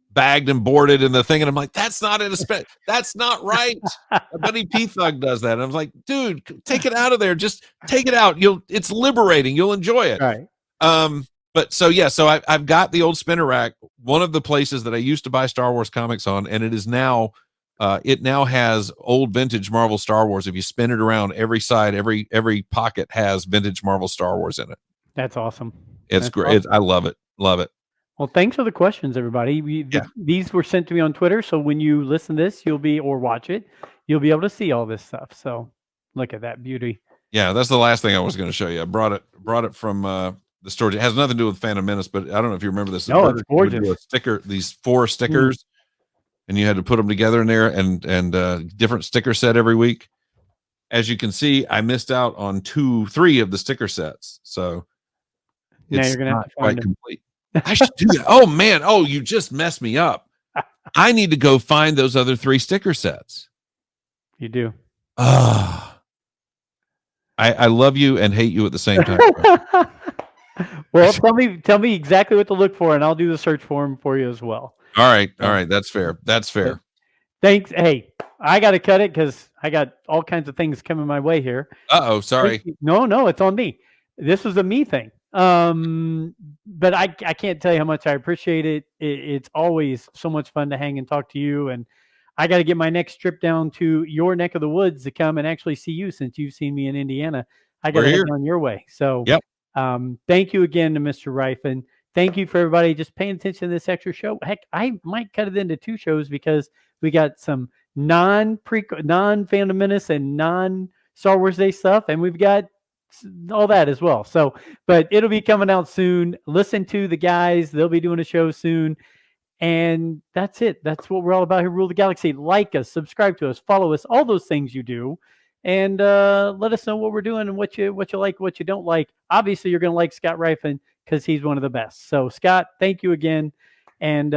bagged and boarded in the thing, and I'm like, that's not in a that's not right. My buddy P Thug does that, and I was like, dude, take it out of there, just take it out. It's liberating, you'll enjoy it. Right. But so I've got the old spinner rack, one of the places that I used to buy Star Wars comics on, and it is now it now has old vintage Marvel Star Wars. If you spin it around, every side, every pocket has vintage Marvel Star Wars in it. That's awesome. It's great. Awesome. I love it. Well, thanks for the questions, everybody. These were sent to me on Twitter, so when you listen to this, or watch it, you'll be able to see all this stuff. So look at that beauty. Yeah, that's the last thing I was going to show you. I brought it from the storage. It has nothing to do with Phantom Menace, but I don't know if you remember this. No, it's gorgeous. These 4 stickers, and you had to put them together in there, and different sticker set every week. As you can see, I missed out on 3 of the sticker sets, so now it's you're gonna have not to find quite them. complete. I should do that. Oh man! Oh, you just messed me up. I need to go find those other 3 sticker sets. You do. I love you and hate you at the same time. Well, tell me exactly what to look for, and I'll do the search for you as well. All right. That's fair. Thanks. Hey, I got to cut it because I got all kinds of things coming my way here. Sorry. No, it's on me. This was a me thing. But I can't tell you how much I appreciate it. It's always so much fun to hang and talk to you. And I got to get my next trip down to your neck of the woods to come and actually see you, since you've seen me in Indiana. I got to head on your way. So, yep. Thank you again to Mr. Ryfun. Thank you for everybody just paying attention to this extra show. Heck, I might cut it into 2 shows because we got some non-Phantom Menace and non-Star Wars Day stuff, and we've got all that as well. So, but it'll be coming out soon. Listen to the guys. They'll be doing a show soon. And that's it. That's what we're all about here. Rule the Galaxy. Like us, subscribe to us, follow us, all those things you do. And let us know what we're doing and what you like, what you don't like. Obviously, you're going to like Scott Ryfun because he's one of the best. So, Scott, thank you again. And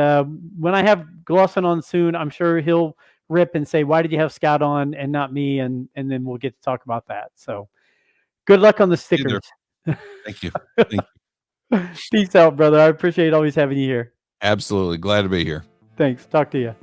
when I have Glosson on soon, I'm sure he'll rip and say, why did you have Scott on and not me? And then we'll get to talk about that. So, good luck on the stickers. Thank you. Peace out, brother. I appreciate always having you here. Absolutely. Glad to be here. Thanks. Talk to you.